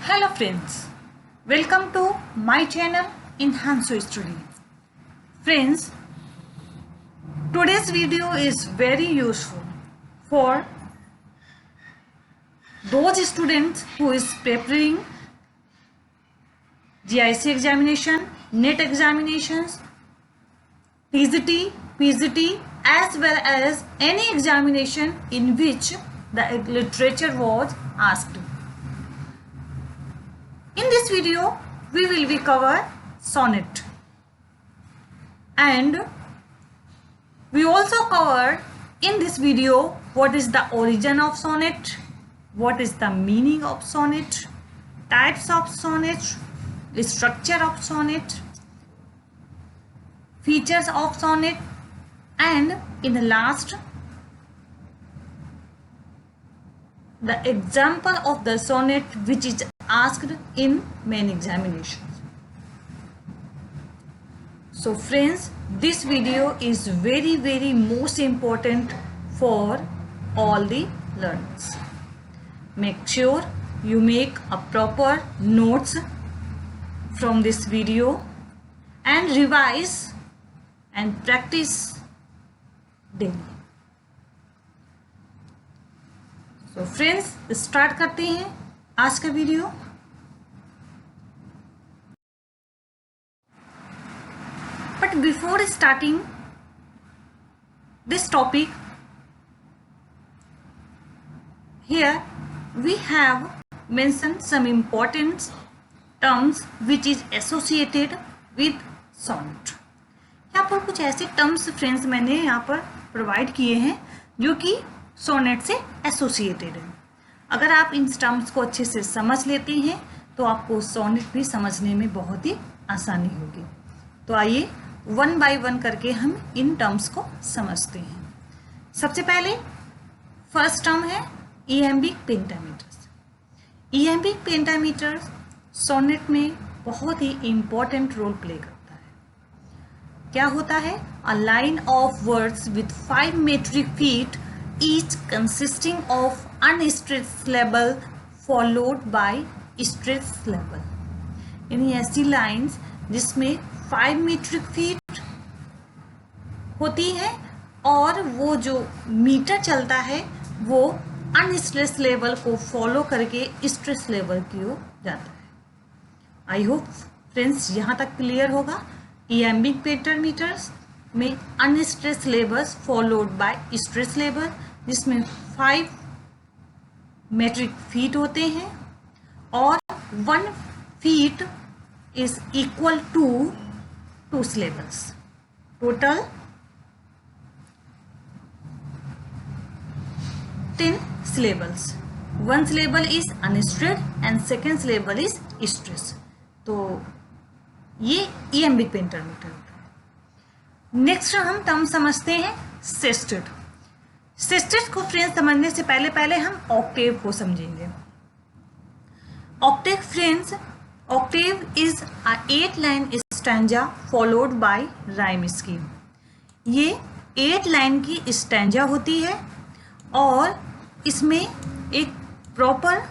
Hello friends, welcome to my channel Enhanso Study. Friends, today's video is very useful for those students who is preparing GIC examination, NET examinations, TGT, PGT as well as any examination in which the literature was asked. In this video, we will be cover sonnet, and we also cover in this video what is the origin of sonnet, what is the meaning of sonnet, types of sonnet, structure of sonnet, features of sonnet, and in the last the example of the sonnet which is asked in main examinations. So friends, this video is very most important for all the learners. Make sure you make a proper notes from this video and revise and practice daily. So friends, start करते हैं आज का video. But before starting this topic, here we have mentioned some important terms which is associated with sonnet. यहाँ पर कुछ ऐसे terms friends मैंने यहाँ पर प्रोवाइड किए हैं जो कि सोनेट से एसोसिएटेड है. अगर आप इन टर्म्स को अच्छे से समझ लेते हैं तो आपको सोनेट भी समझने में बहुत ही आसानी होगी. तो आइए वन बाय वन करके हम इन टर्म्स को समझते हैं. सबसे पहले फर्स्ट टर्म है इयैम्बिक पेंटामीटर्स. इयैम्बिक पेंटामीटर्स सोनेट में बहुत ही इम्पोर्टेंट रोल प्ले करता है. क्या होता है? A line of words with 5 metric feet each consisting of unstressed syllable followed by stressed syllable. यानी ऐसी लाइंस जिसमें 5 metric feet होती है और वो जो मीटर चलता है वो अनस्ट्रेस लेवल को फॉलो करके स्ट्रेस लेवल की ओर जाता है. आई होप फ्रेंड्स यहाँ तक क्लियर होगा. इयैम्बिक पेंटामीटर्स में unstress levels followed by stress level जिसमें 5 metric feet होते हैं और 1 feet is equal to 2 syllables. Total 10 syllables. 1 syllable is unstressed and second syllable is stressed. तो ये इयैम्बिक पेंटामीटर होता है. नेक्स्ट हम टर्म समझते हैं सेस्टेड. सेस्टेड को फ्रेंड्स समझने से पहले हम ऑक्टेव को समझेंगे. Octave friends, Octave is a 8-line stanza followed by rhyme scheme. ये 8 लाइन की स्टैंजा होती है और इसमें एक प्रॉपर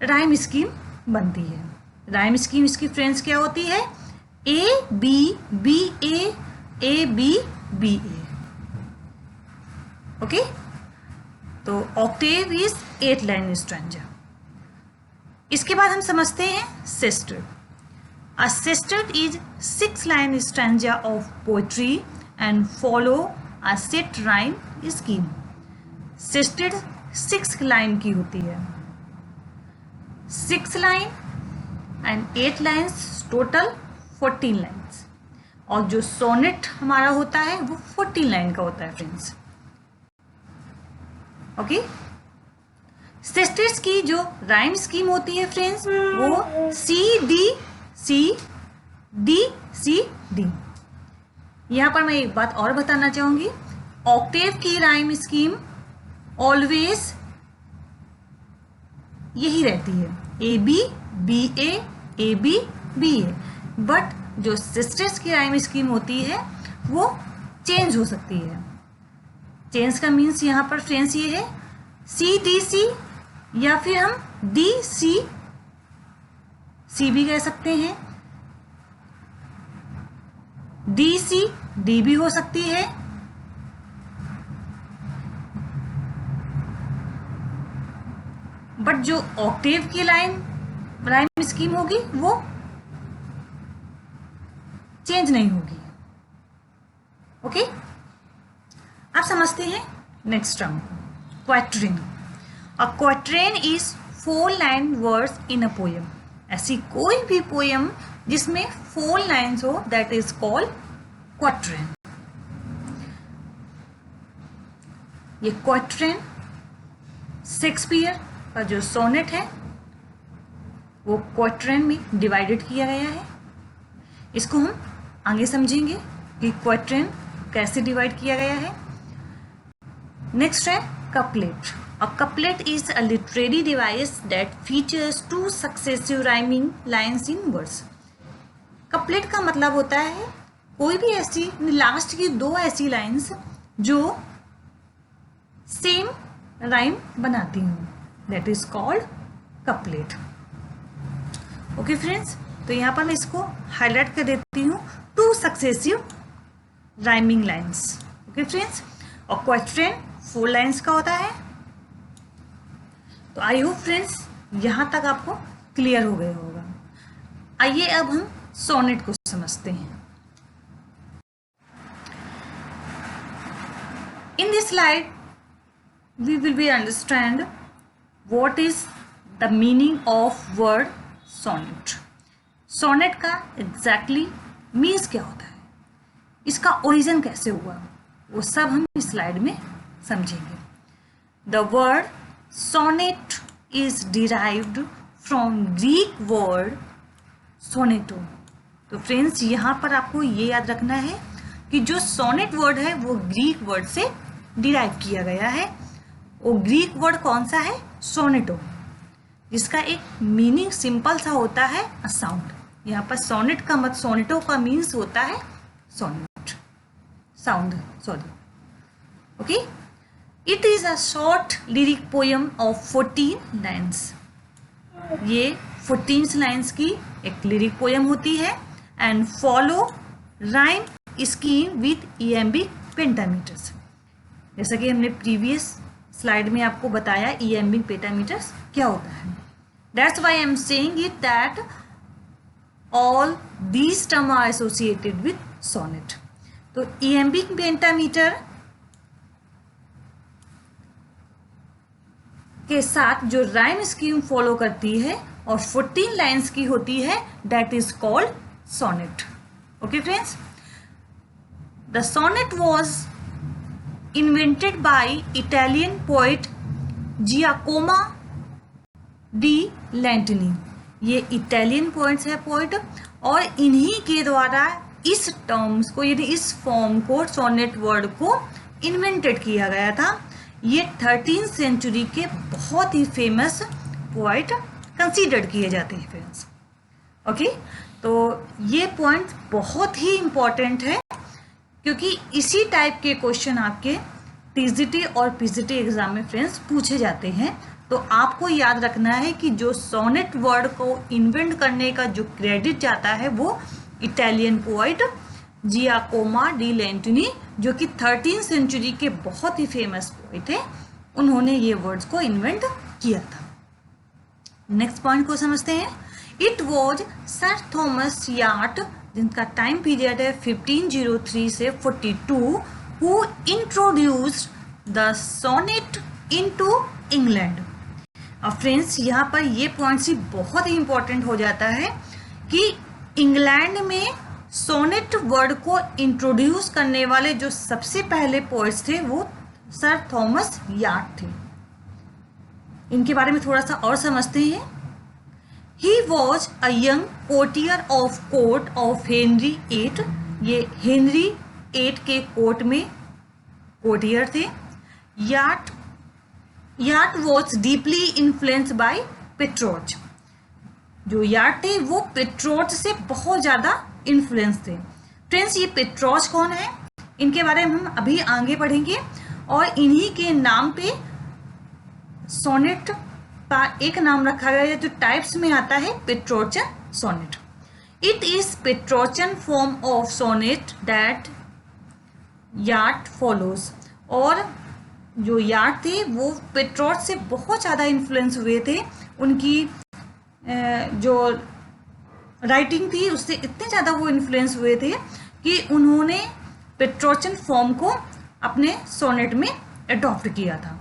राइम स्कीम बनती है. राइम स्कीम इसकी फ्रेंड्स क्या होती है? A B B A B B A. Okay, तो ऑक्टेव इज 8-line स्टैंजा. इसके बाद हम समझते हैं sestet. A sestet is 6-line stanza of poetry and follow a set rhyme scheme. Sestet 6 line की होती है. 6 line and 8 lines, total 14 lines. और जो सोनेट हमारा होता है वो 14 line का होता है फ्रेंड्स. ओके, सेस्टेड्स की जो राइम स्कीम होती है फ्रेंड्स वो सी डी डी. यहाँ पर मैं एक बात और बताना चाहूंगी. ऑक्टेव की राइम स्कीम ऑलवेज यही रहती है, A B B A B B A. But जो सेस्टेड्स की राइम स्कीम होती है वो चेंज हो सकती है. चेंज का मीन्स यहाँ पर फ्रेंड्स ये है सी डी सी या फिर हम डी सी सी भी कह सकते हैं, डी सी डी भी हो सकती है, बट जो ऑक्टेव की राइम स्कीम होगी वो चेंज नहीं होगी। ओके, आप समझते हैं। Next term quatrain. A quatrain is 4 line words in a poem. ऐसी कोई भी पोएम जिसमें 4 लाइन्स हो दैट इज कॉल्ड क्वाट्रेन। ये क्वाट्रेन शेक्सपियर का जो सोनेट है वो क्वाट्रेन में डिवाइडेड किया गया है। इसको हम आगे समझेंगे कि क्वाट्रेन कैसे डिवाइड किया गया है। नेक्स्ट है couplet. A couplet is a literary device that features 2 successive rhyming lines in words. Couplet का मतलब होता है कोई भी ऐसी लास्ट की 2 ऐसी लाइन्स जो सेम राइम बनाती हूँ, that is called couplet. Okay friends, तो यहाँ पर मैं इसको हाईलाइट कर देती हूँ, 2 successive rhyming lines. Okay friends, और क्वाट्रेन 4 लाइन्स का होता है। तो आई होप फ्रेंड्स यहाँ तक आपको क्लियर हो गया होगा। आइए अब हम सोनेट को समझते हैं। In this slide we will be understand what is the meaning of word sonnet. Sonnet का exactly means क्या होता है, इसका origin कैसे हुआ, वो सब हम इस स्लाइड में समझेंगे। The word sonnet is derived from Greek word soneto. तो फ्रेंड्स यहाँ पर आपको ये याद रखना है कि जो सोनेट वर्ड है वो ग्रीक वर्ड से डिराइव किया गया है। वो ग्रीक वर्ड कौन सा है, सोनेटो, जिसका एक मीनिंग सिंपल सा होता है अ साउंड। यहाँ पर सोनेट का मत सोनेटो का मीन्स होता है sonnet sound, sorry. Okay, it is a short lyric poem of 14 lines. ये 14 लाइन्स की एक लिरिक पोएम होती है and follow rhyme scheme with iambic pentameters. जैसा कि हमने प्रीवियस स्लाइड में आपको बताया इएम्बिक पेंटामीटर्स क्या होता है। That's why I am saying it that all these term are associated with sonnet. तो इएम्बिक पेंटामीटर के साथ जो राइम स्कीम फॉलो करती है और 14 लाइन्स की होती है that is called sonnet. Okay friends, the sonnet was invented by Italian poet Giacomo di Lentini। ये इटालियन पोइट्स है पोइट, और इन्हीं के द्वारा इस टर्म्स को यानी इस फॉर्म को सोनेट वर्ड को इन्वेंटेड किया गया था। ये 13th सेंचुरी के बहुत ही फेमस पोइट कंसीडर्ड किए जाते हैं फ्रेंड्स। ओके, तो ये पॉइंट बहुत ही इम्पॉर्टेंट है क्योंकि इसी टाइप के क्वेश्चन आपके टीजीटी और पीजीटी एग्जाम में फ्रेंड्स पूछे जाते हैं। तो आपको याद रखना है कि जो सोनेट वर्ड को इन्वेंट करने का जो क्रेडिट जाता है वो इटालियन पोइट जियाकोमो डी लेंटिनी, जो कि 13th सेंचुरी के बहुत ही फेमस पोइट थे, उन्होंने ये वर्ड्स को इन्वेंट किया था। नेक्स्ट पॉइंट को समझते हैं। It was sir Thomas Wyatt, जिनका टाइम पीरियड है 1503 से 42, who introduced the sonnet into England. और फ्रेंड्स यहाँ पर ये पॉइंट्स ही बहुत ही इंपॉर्टेंट हो जाता है कि इंग्लैंड में सोनेट वर्ड को इंट्रोड्यूस करने वाले जो सबसे पहले पोइट्स थे वो सर थॉमस यार्ट थे। इनके बारे में थोड़ा सा और समझते हैं। He was a young courtier of court of Henry VIII। ये हेनरी 8 के कोर्ट में कोर्टियर थे। यार्ट वॉज डीपली इन्फ्लुएंस्ड बाय पेट्रोच। जो यार्ट थे वो पेट्रोच से बहुत ज़्यादा इन्फ्लुएंस थे। फ्रेंड्स, ये पेट्रोच कौन है, इनके बारे में हम अभी आगे पढ़ेंगे, और इन्हीं के नाम पे सोनेट एक नाम रखा गया है जो टाइप्स में आता है Petrarchan sonnet. It is Petrarchan form of sonnet that Wyatt follows. और जो यार्ड थे वो पेट्रोच से बहुत ज़्यादा इन्फ्लुएंस हुए थे. उनकी जो राइटिंग थी उससे इतने ज़्यादा वो इन्फ्लुएंस हुए थे कि उन्होंने पेट्रोचन फॉर्म को अपने सोनेट में अडॉप्ट किया था.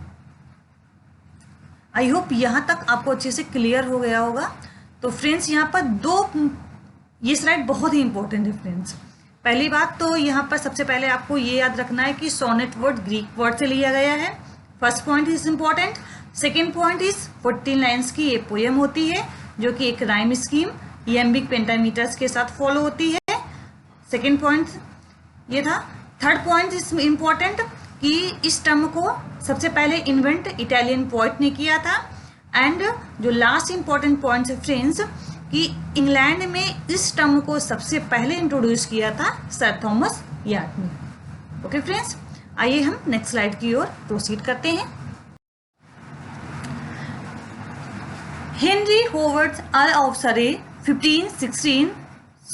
आई होप यहाँ तक आपको अच्छे से क्लियर हो गया होगा. तो फ्रेंड्स यहाँ पर ये स्लाइड बहुत ही इंपॉर्टेंट है फ्रेंड्स. पहली बात तो यहाँ पर सबसे पहले आपको ये याद रखना है कि सोनेट वर्ड ग्रीक वर्ड से लिया गया है. First point is important. Second point is 14 lines की ये पोएम होती है जो कि एक राइम स्कीम इयम्बिक पेंटामीटर्स के साथ फॉलो होती है. सेकेंड पॉइंट ये था. थर्ड पॉइंट इज इम्पॉर्टेंट कि इस टर्म को सबसे पहले इन्वेंट इटालियन पोइट ने किया था. एंड जो लास्ट इंपॉर्टेंट पॉइंट है फ्रेंड्स कि इंग्लैंड में इस टर्म को सबसे पहले इंट्रोड्यूस किया था सर थॉमस यार्ड ने. ओके फ्रेंड्स, आइए हम नेक्स्ट स्लाइड की ओर प्रोसीड करते हैं. हेनरी होवर्ड अर्ल ऑफ सरे 1516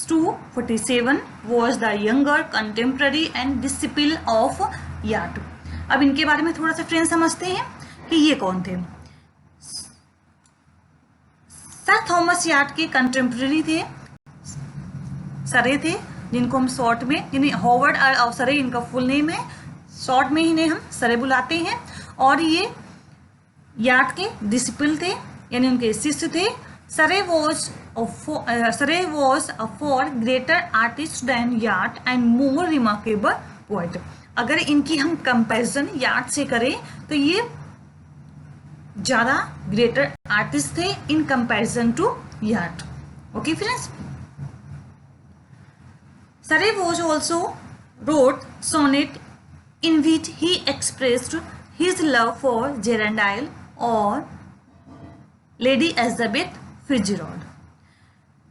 to 47 was the younger contemporary and disciple of yard. अब इनके बारे में थोड़ा सा फ्रेंड्स समझते हैं कि ये कौन थे. सर थॉमस यार्ड के कंटेम्प्रेरी थे, सरे थे, जिनको हम शॉर्ट में, जिन्हें होवर्ड अर्ल ऑफ सरे इनका फुल नेम है, शॉर्ट में इन्हें हम सरे बुलाते हैं. और ये यार्ड के डिसिपल थे यानी उनके शिष्य थे. Surrey was a far greater artist than Wyatt and more remarkable poet. अगर इनकी हम कंपैरिजन यार्ड से करें तो ये ज़्यादा ग्रेटर आर्टिस्ट थे in comparison to Wyatt. Okay friends, Surrey was also wrote sonnet in which he expressed his love for Geraldine और लेडी एलिजाबेथ फिट्जरॉल्ड.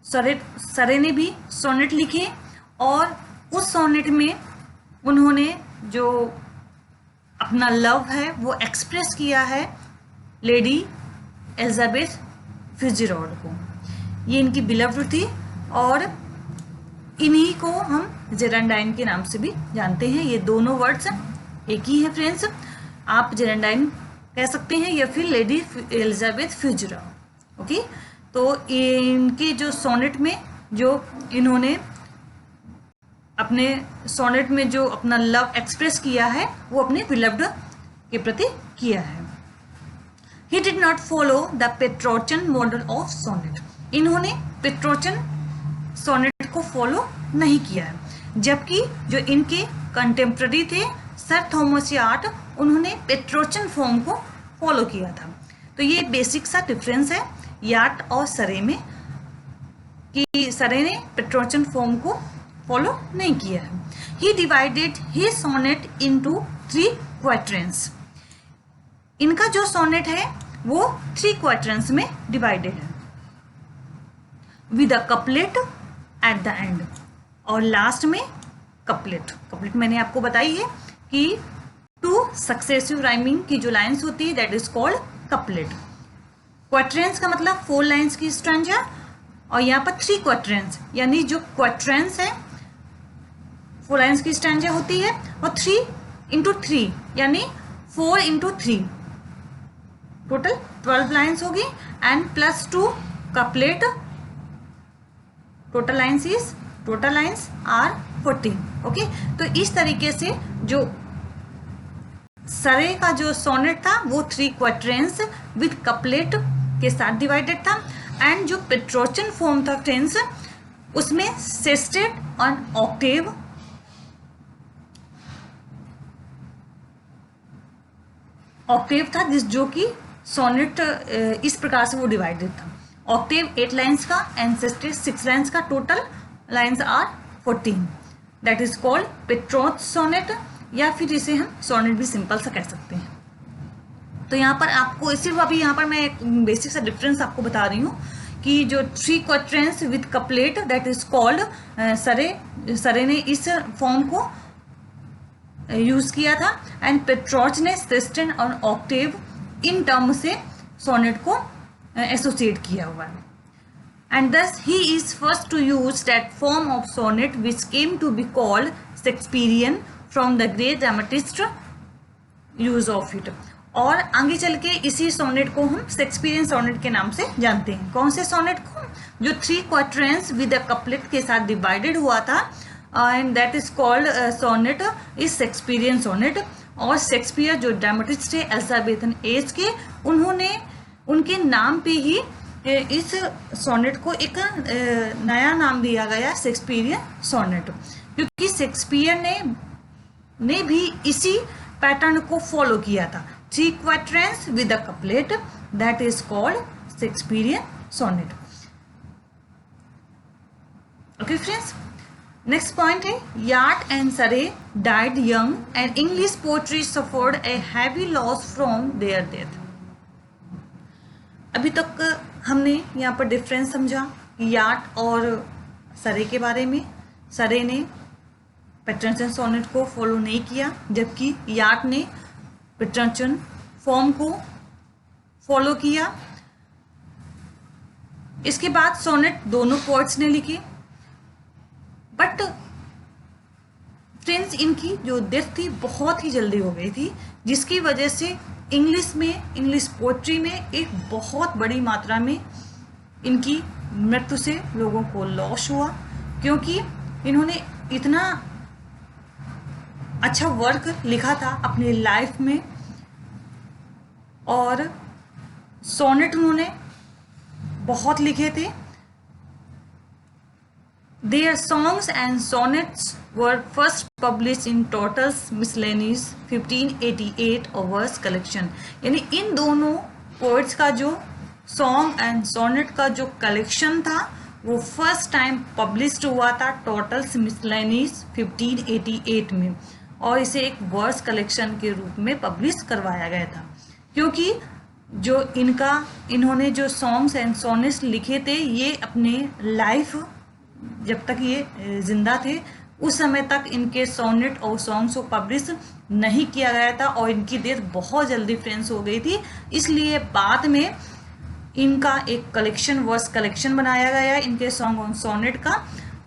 सरे ने भी सोनेट लिखे और उस सोनेट में उन्होंने जो अपना लव है वो एक्सप्रेस किया है लेडी एलिजाबेथ फिट्जरॉल्ड को. ये इनकी बिलव्ड थी और इन्हीं को हम जेरेंडाइन के नाम से भी जानते हैं. ये दोनों वर्ड्स एक ही है फ्रेंड्स. आप जेरेंडाइन कह सकते हैं या फिर लेडी एलिजाबेथ फिट्जरॉल्ड. ओके, तो इनके जो सोनेट में जो इन्होंने अपने सोनेट में जो अपना लव एक्सप्रेस किया है वो अपने बिलव्ड के प्रति किया है. He did not follow the Petrarchan model of sonnet. इन्होंने पेट्रोचन सोनेट को फॉलो नहीं किया है. जबकि जो इनके कंटेम्प्रेरी थे सर थॉमस यार्ड, उन्होंने पेट्रोचन फॉर्म को फॉलो किया था. तो ये बेसिक सा डिफरेंस है यार्ड और सरे में कि सरे ने पेट्रोचन फॉर्म को फॉलो नहीं किया है. ही डिवाइडेड ही सोनेट इनटू 3 क्वाड्रेंट्स. इनका जो सोनेट है वो 3 क्वाड्रेंट्स में डिवाइडेड है with a couplet at the end. और लास्ट में कपलेट मैंने आपको बताई है कि 2 सक्सेसिव राइमिंग की जो लाइन्स होती है that is called couplet. Quadrants का मतलब 4 लाइन्स की स्ट्रैंजा और यहाँ पर 3 क्वाड्रेंट्स यानी जो क्वाड्रेंट्स है 4 लाइन्स की स्ट्रैंजा होती है और 3 इंटू 3 यानी 4 इंटू 3 टोटल 12 लाइन्स होगी and plus 2 couplet. Total lines are 14. Okay, तो इस तरीके से जो सरे का जो सोनेट था वो 3 क्वाड्रेंट्स विद कपलेट के साथ डिवाइडेड था. एंड जो पेट्रोचन फॉर्म था फ्रेंड्स उसमें सेस्टेट और ऑक्टेव था जो कि सोनेट इस प्रकार से वो डिवाइडेड था. ऑक्टेव 8 लाइन्स का एंड सेस्टेट 6 लाइन्स का. Total lines are 14. That is called Petrarch sonnet या फिर इसे हम सोनेट भी सिंपल सा कह सकते हैं. तो यहाँ पर आपको सिर्फ अभी यहाँ पर मैं एक बेसिक सा डिफरेंस आपको बता रही हूँ कि जो 3 quadrants with couplet that is called सरे ने इस फॉर्म को यूज़ किया था एंड पेट्रोच ने सेस्टेट और ऑक्टेव इन टर्म से सोनेट को एसोसिएट किया हुआ है. And thus he is first to use that form of sonnet which came to be called Shakespearean from the great dramatist use of it. और आगे चल के इसी सोनेट को हम शेक्सपियरियन सोनेट के नाम से जानते हैं. कौन से सोनेट को? जो 3 क्वार्टरेंस विद अ कपलेट के साथ डिवाइडेड हुआ था, and that is called sonnet is Shakespearean sonnet. और शेक्सपियर जो ड्रामेटिस्ट थे एलिजाबेथन एज के, उन्होंने उनके नाम पे ही इस सोनेट को एक नया नाम दिया गया शेक्सपियरियन सोनेट, क्योंकि शेक्सपियर ने भी इसी पैटर्न को फॉलो किया था. 3 quatrains with a couplet, that is called Shakespearean sonnet. Okay friends, next point है Wyatt and Surrey died young and English poetry suffered a heavy loss from their death. अभी तक हमने यहाँ पर डिफरेंस समझा याट और सरे के बारे में. सरे ने पेट्रर्चन सोनेट को फॉलो नहीं किया, जबकि याट ने पेट्रर्चन फॉर्म को फॉलो किया. इसके बाद सोनेट दोनों पोएट्स ने लिखे, बट फ्रेंड्स इनकी जो डेथ थी बहुत ही जल्दी हो गई थी, जिसकी वजह से इंग्लिश पोएट्री में एक बहुत बड़ी मात्रा में इनकी मृत्यु से लोगों को लॉस हुआ, क्योंकि इन्होंने इतना अच्छा वर्क लिखा था अपनी लाइफ में. और सोनेट उन्होंने बहुत लिखे थे. Their songs and sonnets were first published in Tortoise Miscellanies 1588 a verse collection. यानी इन दोनों पोइट्स का जो सॉन्ग एंड सोनेट का जो कलेक्शन था वो फर्स्ट टाइम पब्लिश्ड हुआ था टॉर्टल्स मिसलेनीज 1588 में, और इसे एक वर्स कलेक्शन के रूप में पब्लिश करवाया गया था. क्योंकि जो इन्होंने जो सॉन्ग्स एंड सोनेट्स लिखे थे, ये अपने लाइफ जब तक ये जिंदा थे उस समय तक इनके सोनेट और सॉन्ग्स को पब्लिश नहीं किया गया था, और इनकी डेथ बहुत जल्दी फ्रेंड्स हो गई थी. इसलिए बाद में इनका एक कलेक्शन वर्स कलेक्शन बनाया गया इनके सॉन्ग और सोनेट का,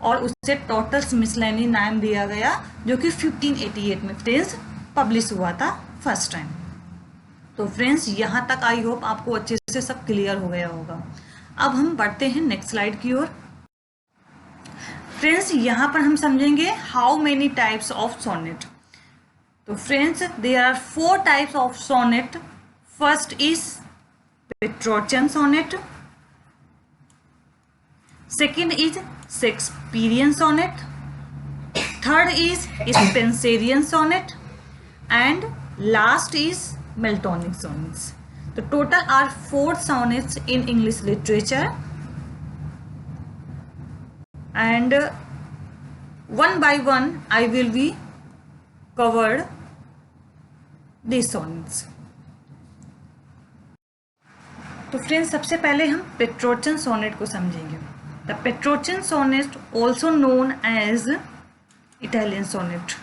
और उससे टॉर्टल्स मिसलेनी नाम दिया गया, जो कि 1588 में फ्रेंड्स पब्लिश हुआ था फर्स्ट टाइम. तो फ्रेंड्स यहाँ तक आई होप आपको अच्छे से सब क्लियर हो गया होगा. अब हम बढ़ते हैं नेक्स्ट स्लाइड की ओर. फ्रेंड्स यहाँ पर हम समझेंगे how many types of sonnet. तो friends there are 4 types of sonnet. First is Petrarchan sonnet, second is Shakespearean sonnet, third is Spenserian sonnet, and last is Miltonic sonnets. तो total are 4 sonnets in English literature, and one by one I will be covered these sonnets. तो friends सबसे पहले हम Petrarchan sonnet को समझेंगे. The Petrarchan sonnet also known as Italian sonnet.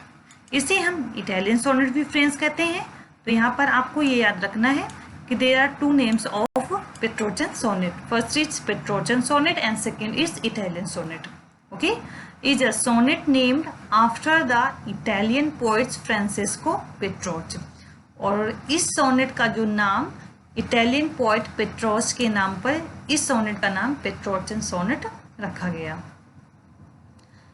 इसे हम Italian sonnet भी फ्रेंड्स कहते हैं. तो यहाँ पर आपको ये याद रखना है कि there are 2 names of Petrarchan sonnet. First is Petrarchan sonnet and second is Italian sonnet. Okay, is a sonnet named after the Italian poet Francesco Petrarch. और इस सोनेट का जो नाम इटालियन पोएट पेट्रोच के नाम पर इस सोनेट का नाम पेट्रोचन सोनेट रखा गया.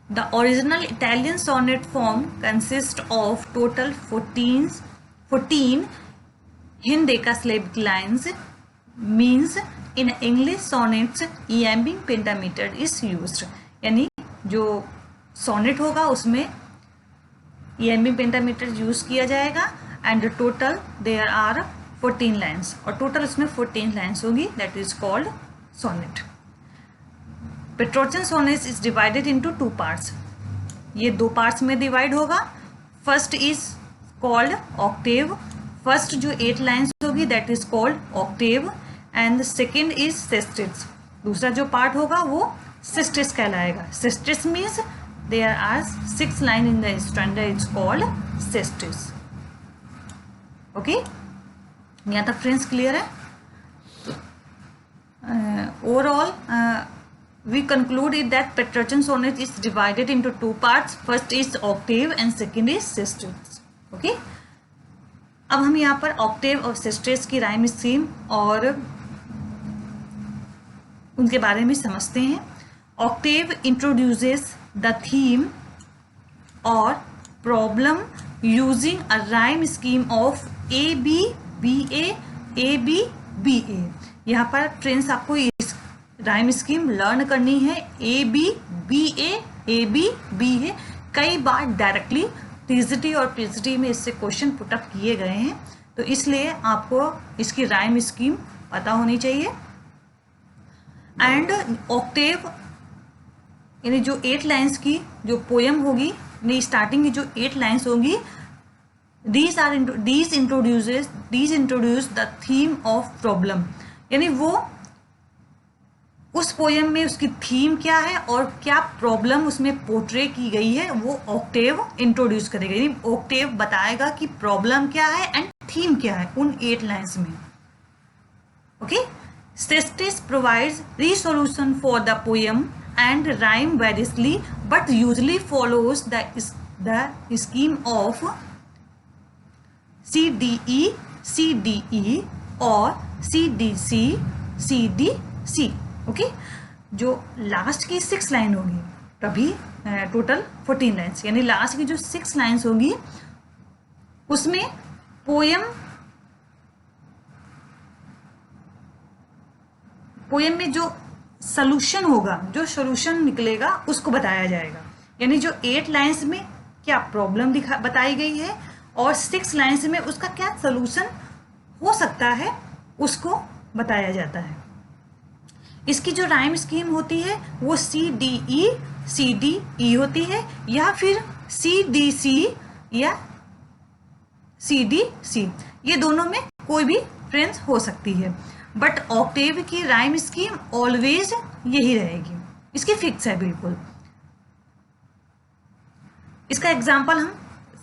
The original Italian sonnet form consists of total 14 hendecasyllabic lines. Means in English sonnets iambic pentameter is used. यानी जो सोनेट होगा उसमें इएमबी पेंटामीटर यूज किया जाएगा, and total there are 14 lines, और टोटल उसमें 14 लाइन्स होगी. That is called sonnet. Petrarchan sonnet is divided into 2 parts. ये 2 पार्ट्स में डिवाइड होगा. First is called octave. First जो 8 लाइन्स होगी that is called octave, and second is sestet. दूसरा जो पार्ट होगा वो सेस्टिस कहलाएगा. Sestet means there are 6 line in the stanza is called sestet. Okay, यहाँ तक फ्रेंड्स क्लियर है. overall we concluded that Petrarchan sonnet is divided into two parts. First is octave and second is sestet. Okay, अब हम यहाँ पर Octave और सेस्टेस की rhyme scheme और उनके बारे में समझते हैं. ऑक्टेव इंट्रोड्यूसेस द थीम और problem using a rhyme scheme of A B B A B A. यहाँ पर फ्रेंड्स आपको इस राइम स्कीम लर्न करनी है. ए बी बी है. कई बार डायरेक्टली टीजीटी और पीजीटी में इससे क्वेश्चन पुटअप किए गए हैं, तो इसलिए आपको इसकी राइम स्कीम पता होनी चाहिए. एंड ऑक्टेव यानी जो 8 लाइन्स की जो पोयम होगी, यानी स्टार्टिंग की जो 8 लाइन्स होगी, these introduce the theme of problem. यानी वो उस पोयम में उसकी थीम क्या है और क्या प्रॉब्लम उसमें पोर्ट्रे की गई है, वो ऑक्टेव इंट्रोड्यूस करेगा. यानी ऑक्टेव बताएगा कि प्रॉब्लम क्या है एंड थीम क्या है उन 8 लाइन्स में. Okay, sestet provides resolution for the poem and rhyme variously but usually follows the scheme of CDE और CDC. ओके, जो लास्ट की 6 लाइन होगी, तभी टोटल 14 लाइन्स, यानी लास्ट की जो 6 लाइन्स होगी उसमें पोयम में जो सॉल्यूशन होगा, जो सॉल्यूशन निकलेगा उसको बताया जाएगा. यानी जो 8 लाइन्स में क्या प्रॉब्लम बताई गई है और 6 लाइन्स में उसका क्या सॉल्यूशन हो सकता है उसको बताया जाता है. इसकी जो राइम स्कीम होती है वो CDE होती है या फिर CDC या CDC. ये दोनों में कोई भी फ्रेंड्स हो सकती है, बट ऑक्टेव की राइम स्कीम ऑलवेज यही रहेगी. इसकी फिक्स है बिल्कुल. इसका एग्जाम्पल हम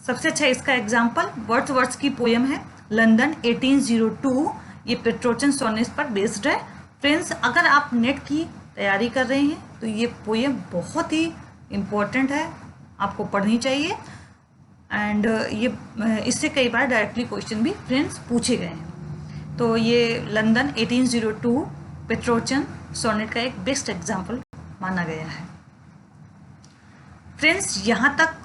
सबसे अच्छा इसका एग्जाम्पल वर्ड्सवर्थ की पोयम है लंदन 1802. ये पेट्रोचन सोनेट पर बेस्ड है. फ्रेंड्स, अगर आप नेट की तैयारी कर रहे हैं तो ये पोयम बहुत ही इम्पोर्टेंट है, आपको पढ़नी चाहिए. एंड ये इससे कई बार डायरेक्टली क्वेश्चन भी फ्रेंड्स पूछे गए हैं. तो ये लंदन 1802 पेट्रोचन सोनेट का एक बेस्ट एग्जाम्पल माना गया है. फ्रेंड्स, यहाँ तक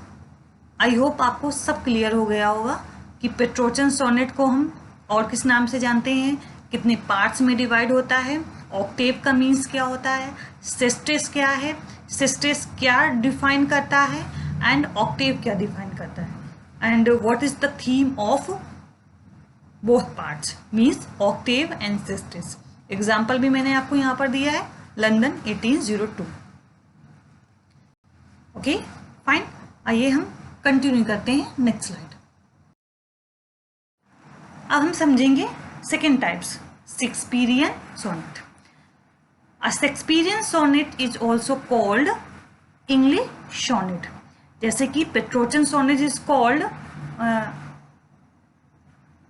आई होप आपको सब क्लियर हो गया होगा कि पेट्रोचन सोनेट को हम और किस नाम से जानते हैं, कितने पार्ट्स में डिवाइड होता है, ऑक्टेव का मीन्स क्या होता है, सेस्टेस क्या है, सेस्टेस क्या डिफाइन करता है एंड ऑक्टेव क्या डिफाइन करता है, and what is the theme of both parts means octave and sestet. Example भी मैंने आपको यहाँ पर दिया है लंदन 1802. ओके फाइन, आइए हम कंटिन्यू करते हैं नेक्स्ट स्लाइड. अब हम समझेंगे second types, Shakespearean sonnet. A Shakespearean sonnet is also called English sonnet. जैसे कि Petrarchan sonnet is called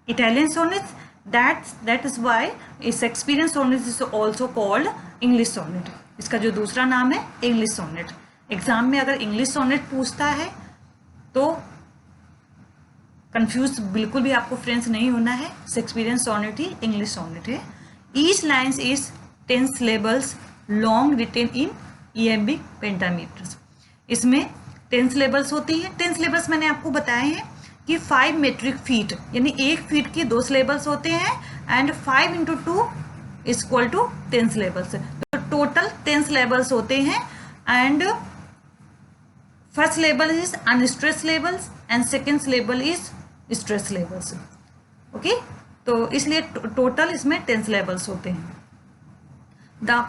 Italian sonnet, that is why a Shakespearean sonnet is also called English sonnet. इसका जो दूसरा नाम है English sonnet. एग्जाम में अगर English sonnet पूछता है तो कंफ्यूज बिल्कुल भी आपको फ्रेंड्स नहीं होना है. शेक्सपियरियन सोनेट ही इंग्लिश सोनेट है. Each lines is 10 syllables long written in iambic pentameters. इसमें 10 syllables होती है. 10 syllables मैंने आपको बताए हैं कि 5 metric feet, यानी 1 फीट के 2 syllables होते हैं and 5 into 2 is equal to 10 syllables. तो टोटल 10 syllables होते हैं and first syllable is unstress syllables and second syllable is stress syllables. Okay, तो इसलिए टोटल इसमें 10 syllables होते हैं. The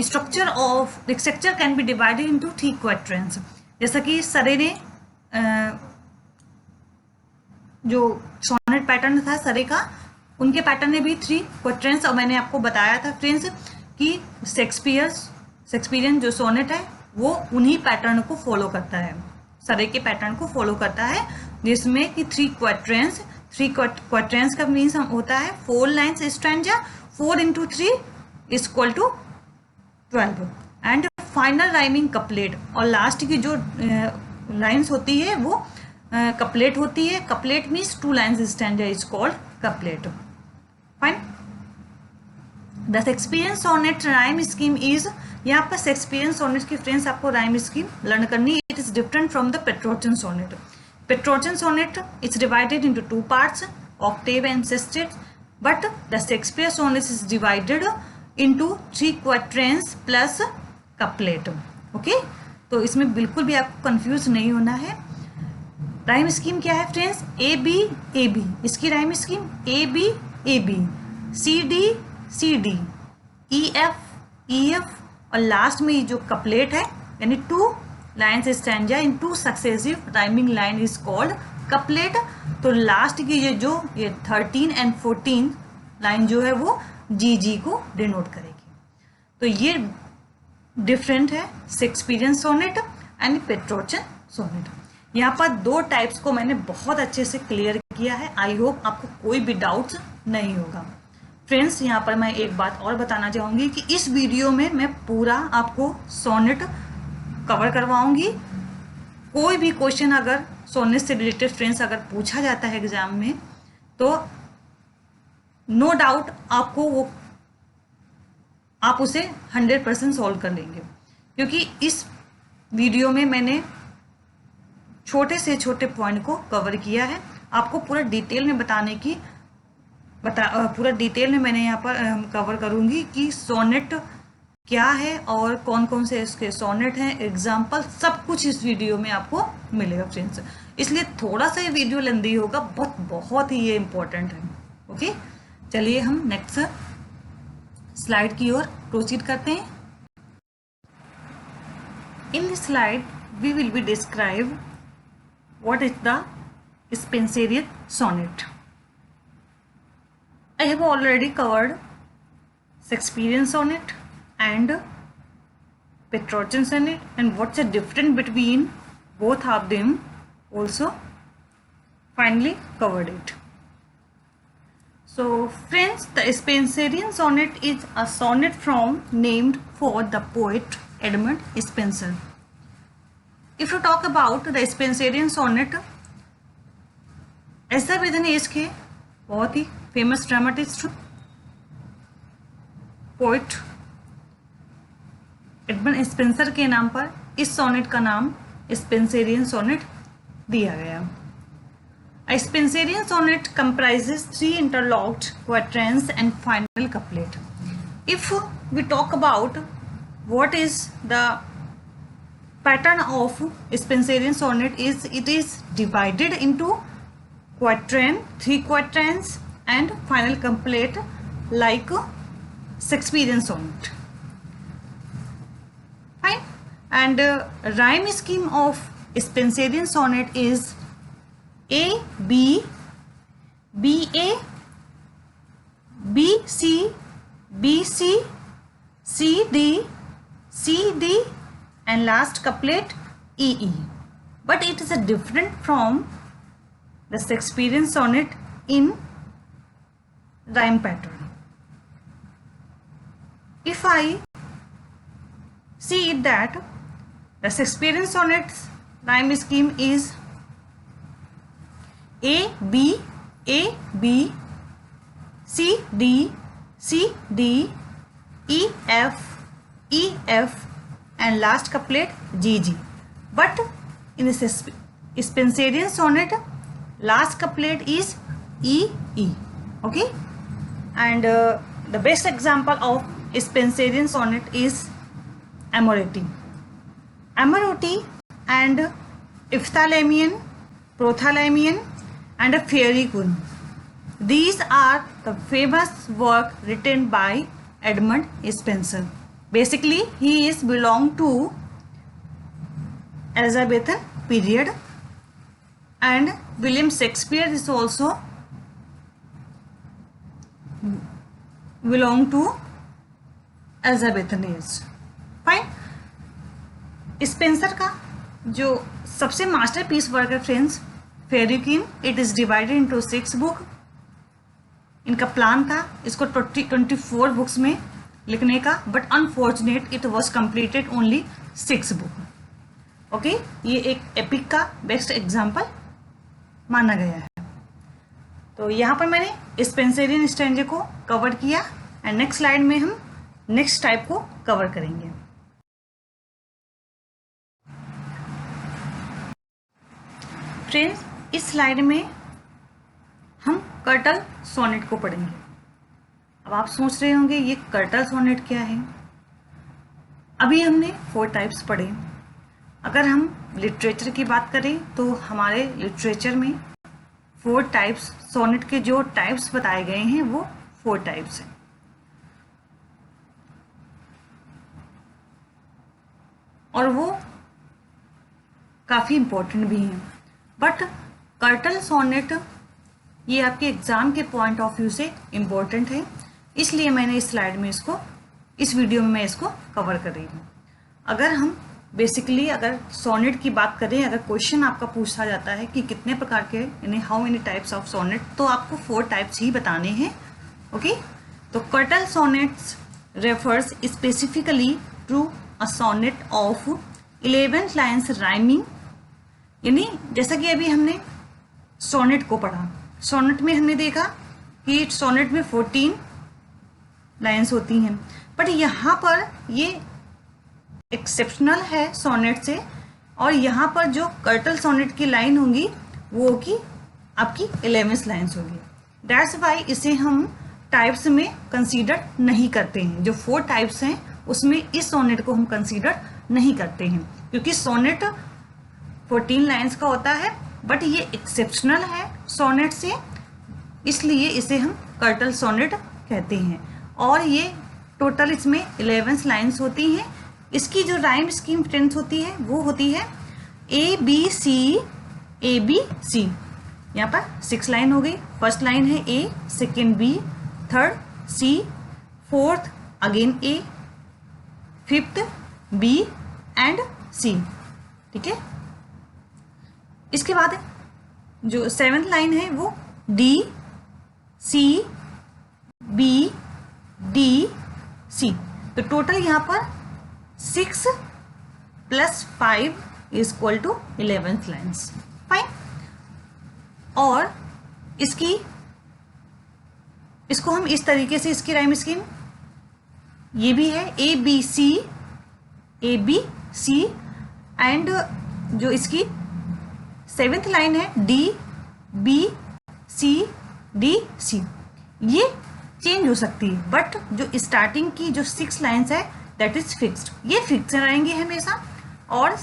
structure can be divided into 3 quadrants. जैसा कि सरे ने जो सोनेट पैटर्न था सरे का, उनके पैटर्न में भी 3 क्वाड्रेंट्स, और मैंने आपको बताया था फ्रेंड्स कि शेक्सपियरियन जो सोनेट है वो उन्हीं पैटर्न को फॉलो करता है, सरे के पैटर्न को फॉलो करता है, जिसमें कि 3 क्वाड्रेंट्स का मीन्स होता है 4 lines stanza. 4 into 3 is equal to 12 and final rhyming couplet, और लास्ट की जो लाइन्स होती है वो कपलेट होती है. Couplet means 2 lines stanza is called couplet. Fine. The Shakespearean sonnet rhyme scheme is, यहाँ पर शेक्सपियरियन सोनेट की फ्रेंड्स आपको राइम स्कीम लर्न करनी है. It is different from the Petrarchan sonnet. Petrarchan sonnet is divided into 2 parts, octave and sestet, but the Shakespeare sonnet is divided into 3 quatrains plus couplet. Okay, तो इसमें बिल्कुल भी आपको confuse नहीं होना है. राइम स्कीम क्या है friends? A B A B. इसकी rhyme scheme A B C D E F और लास्ट में जो कपलेट है यानी 2 lines stanza in 2 successive rhyming line is called couplet. तो लास्ट की ये 13 एंड 14 लाइन जो है वो जी को डिनोट करेगी. तो ये डिफरेंट है शेक्सपियरियन सोनेट एंड पेट्रोचन सोनेट. यहाँ पर 2 टाइप्स को मैंने बहुत अच्छे से क्लियर किया है. आई होप आपको कोई भी डाउट्स नहीं होगा. फ्रेंड्स, यहाँ पर मैं एक बात और बताना चाहूँगी कि इस वीडियो में मैं पूरा आपको सोनेट कवर करवाऊँगी. कोई भी क्वेश्चन अगर सोनेट से रिलेटेड फ्रेंड्स अगर पूछा जाता है एग्जाम में तो नो डाउट आपको वो आप उसे 100% सॉल्व कर लेंगे, क्योंकि इस वीडियो में मैंने छोटे से छोटे पॉइंट को कवर किया है. आपको पूरा डिटेल में बताने की पूरा डिटेल में मैंने यहाँ पर कवर करूँगी कि सोनेट क्या है और कौन कौन से इसके सोनेट हैं, एग्जाम्पल, सब कुछ इस वीडियो में आपको मिलेगा फ्रेंड्स. इसलिए थोड़ा सा ये वीडियो लेंदी होगा, बहुत ही ये इम्पोर्टेंट है. ओके, चलिए हम नेक्स्ट स्लाइड की ओर प्रोसीड करते हैं. In this slide we will be describe what is the Spenserian sonnet. I have already covered Shakespearean sonnet and Petrarchan sonnet and what's the difference between both of them also finally covered it. So friends, the Spenserian sonnet is a sonnet from named for the poet Edmund Spenser. If you talk about the Spenserian sonnet, Elizabethan के बहुत ही famous dramatist poet Edmund Spenser के नाम पर इस sonnet का नाम Spencerian sonnet दिया गया. A Spenserian sonnet comprises 3 interlocked quatrains and final couplet. If we talk about what is the pattern of Spenserian sonnet, it is divided into quatrain, 3 quatrains and final couplet like Shakespearean sonnet. Fine. And rhyme scheme of Spenserian sonnet is A B B A B C B C C D C D and last couplet E E. But it is a different from the Shakespearean sonnet in rhyme pattern. If I see that the Shakespearean sonnet's rhyme scheme is A B C D C D E F and last couplet G G. But in the Spenserian sonnet, last couplet is E E. Okay, and the best example of Spenserian sonnet is Amoroti. Amoroti and Iphthalamian, Prothalamian and a Fairy Queen. These are the famous work written by Edmund Spenser. Basically, he is belong to Elizabethan period, and William Shakespeare is also belong to Elizabethan age. Fine. Spencer का जो सबसे masterpiece work है friends, fairy queen, it is divided into 6 book. इनका plan था इसको 24 books में लिखने का, but unfortunate it was completed only 6 book. Okay, ये एक एपिक का बेस्ट एग्जाम्पल माना गया है। तो यहाँ पर मैंने स्पेंसरियन स्टैंजे को कवर किया एंड नेक्स्ट स्लाइड में हम नेक्स्ट टाइप को कवर करेंगे। फ्रेंड्स, इस स्लाइड में हम कर्टल सोनेट को पढ़ेंगे। अब आप सोच रहे होंगे ये कर्टल सोनेट क्या है। अभी हमने 4 टाइप्स पढ़े। अगर हम लिटरेचर की बात करें तो हमारे लिटरेचर में 4 टाइप्स, सोनेट के जो टाइप्स बताए गए हैं वो 4 टाइप्स हैं। और वो काफ़ी इम्पोर्टेंट भी हैं। बट कर्टल सोनेट ये आपके एग्ज़ाम के पॉइंट ऑफ व्यू से इम्पोर्टेंट है, इसलिए मैंने इस स्लाइड में इसको, इस वीडियो में मैं इसको कवर कर रही हूँ। अगर हम बेसिकली अगर सोनेट की बात करें, अगर क्वेश्चन आपका पूछा जाता है कि कितने प्रकार के, यानी how many types of sonnet, तो आपको 4 टाइप्स ही बताने हैं। ओके, तो curtal sonnets refers specifically to a sonnet of 11 lines rhyming, यानी जैसा कि अभी हमने सोनेट को पढ़ा, सोनेट में हमने देखा कि सोनेट में 14 लाइन्स होती हैं, बट यहाँ पर ये एक्सेप्शनल है सोनेट से, और यहाँ पर जो कर्टल सोनेट की लाइन होंगी वो की आपकी 11 लाइन्स होगी। दैट्स वाई इसे हम टाइप्स में कंसीडर नहीं करते हैं। जो 4 टाइप्स हैं उसमें इस सोनेट को हम कंसीडर नहीं करते हैं, क्योंकि सोनेट 14 लाइन्स का होता है, बट ये एक्सेप्शनल है सोनेट से, इसलिए इसे हम कर्टल सोनेट कहते हैं। और ये टोटल इसमें 11 लाइन्स होती हैं। इसकी जो राइम स्कीम टेंस होती है वो होती है ABC ABC। यहाँ पर 6 लाइन हो गई। फर्स्ट लाइन है A, second B, third C, fourth again A, fifth B and C। ठीक है, इसके बाद जो 7th लाइन है वो D C B D C। तो टोटल यहाँ पर 6 + 5 = 11 लाइन्स। फाइन। और इसको हम इस तरीके से, इसकी राइम स्कीम ये भी है ABC ABC, एंड जो इसकी 7th लाइन है D B C D C, ये चेंज हो सकती है, बट जो स्टार्टिंग की जो 6 लाइन्स है दैट इज फिक्स्ड, ये फिक्स रहेंगे हमेशा। और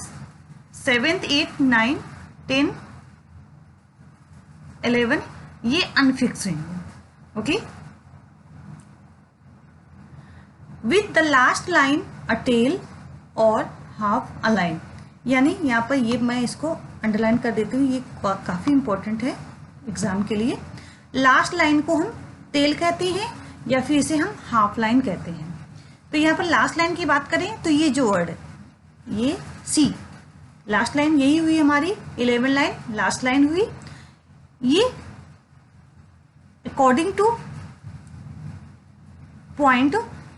7th 8th 9th 10th 11 ये अनफिक्स रहेंगे। Okay, with the last line a tail or half a line, यानी यहाँ पर ये मैं इसको अंडरलाइन कर देती हूँ, ये काफ़ी इंपॉर्टेंट है एग्जाम के लिए। लास्ट लाइन को हम टेल कहते हैं या फिर इसे हम हाफ लाइन कहते हैं। तो यहाँ पर लास्ट लाइन की बात करें तो ये जो वर्ड है ये C, लास्ट लाइन यही हुई हमारी 11 लाइन, लास्ट लाइन हुई ये। अकॉर्डिंग टू पॉइंट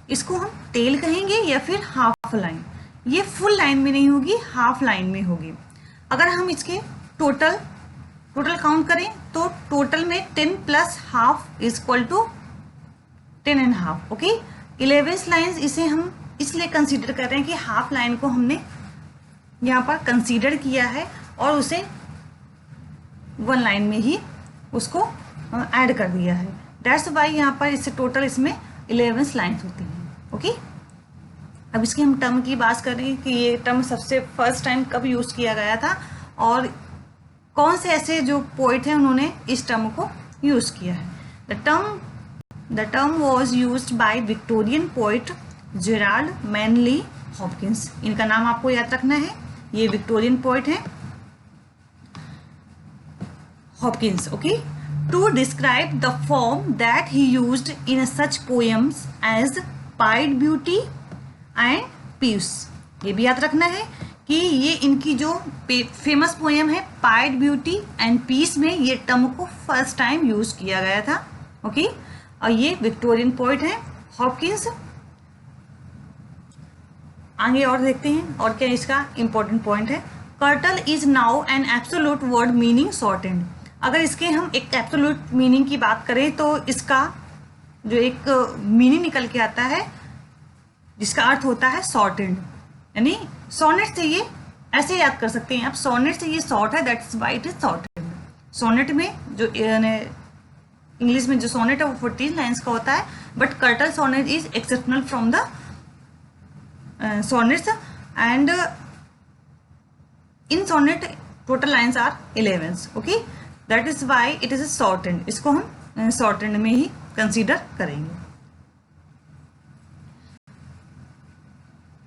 इसको हम टेल कहेंगे या फिर हाफ लाइन। ये फुल लाइन में नहीं होगी, हाफ लाइन में होगी। अगर हम इसके टोटल काउंट करें तो टोटल में 10 + हाफ = 10.5। ओके, 11 लाइन्स इसे हम इसलिए कंसीडर कर रहे हैं कि हाफ लाइन को हमने यहाँ पर कंसीडर किया है और उसे 1 लाइन में ही उसको ऐड कर दिया है। दैट्स वाई यहाँ पर इससे टोटल इसमें 11 लाइन्स होती हैं। ओके, अब इसकी हम टर्म की बात करें कि ये टर्म सबसे फर्स्ट टाइम कब यूज़ किया गया था और कौन से ऐसे जो पोइट हैं उन्होंने इस टर्म को यूज़ किया है। The term was used by Victorian poet Gerard Manley Hopkins. इनका नाम आपको याद रखना है, ये विक्टोरियन पोइट हैं Hopkins. Okay, to describe the form that he used in such poems as Pied Beauty and Peace. ये भी याद रखना है कि ये इनकी जो फेमस पोएम है पाइड ब्यूटी एंड पीस में ये टर्म को फर्स्ट टाइम यूज किया गया था। ओके, और ये विक्टोरियन पोइट हैं हॉपकिंस। आगे और देखते हैं और क्या इसका इम्पोर्टेंट पॉइंट है। Curtail is now an absolute word meaning shortened. अगर इसके हम एक एब्सोल्यूट मीनिंग की बात करें तो इसका जो एक मीनिंग निकल के आता है जिसका अर्थ होता है शॉर्टेंड, यानी सोनेट से ये ऐसे याद कर सकते हैं आप, सोनेट से ये शॉर्ट है, that is why it is shortened. Sonnet में जो इंग्लिश में जो सोनेट है वो 14 लाइन्स का होता है, but curtal sonnet is exceptional from the sonnets and in sonnet total lines are 11, okay, that is why it is a shortened, इसको हम shortened में ही कंसीडर करेंगे।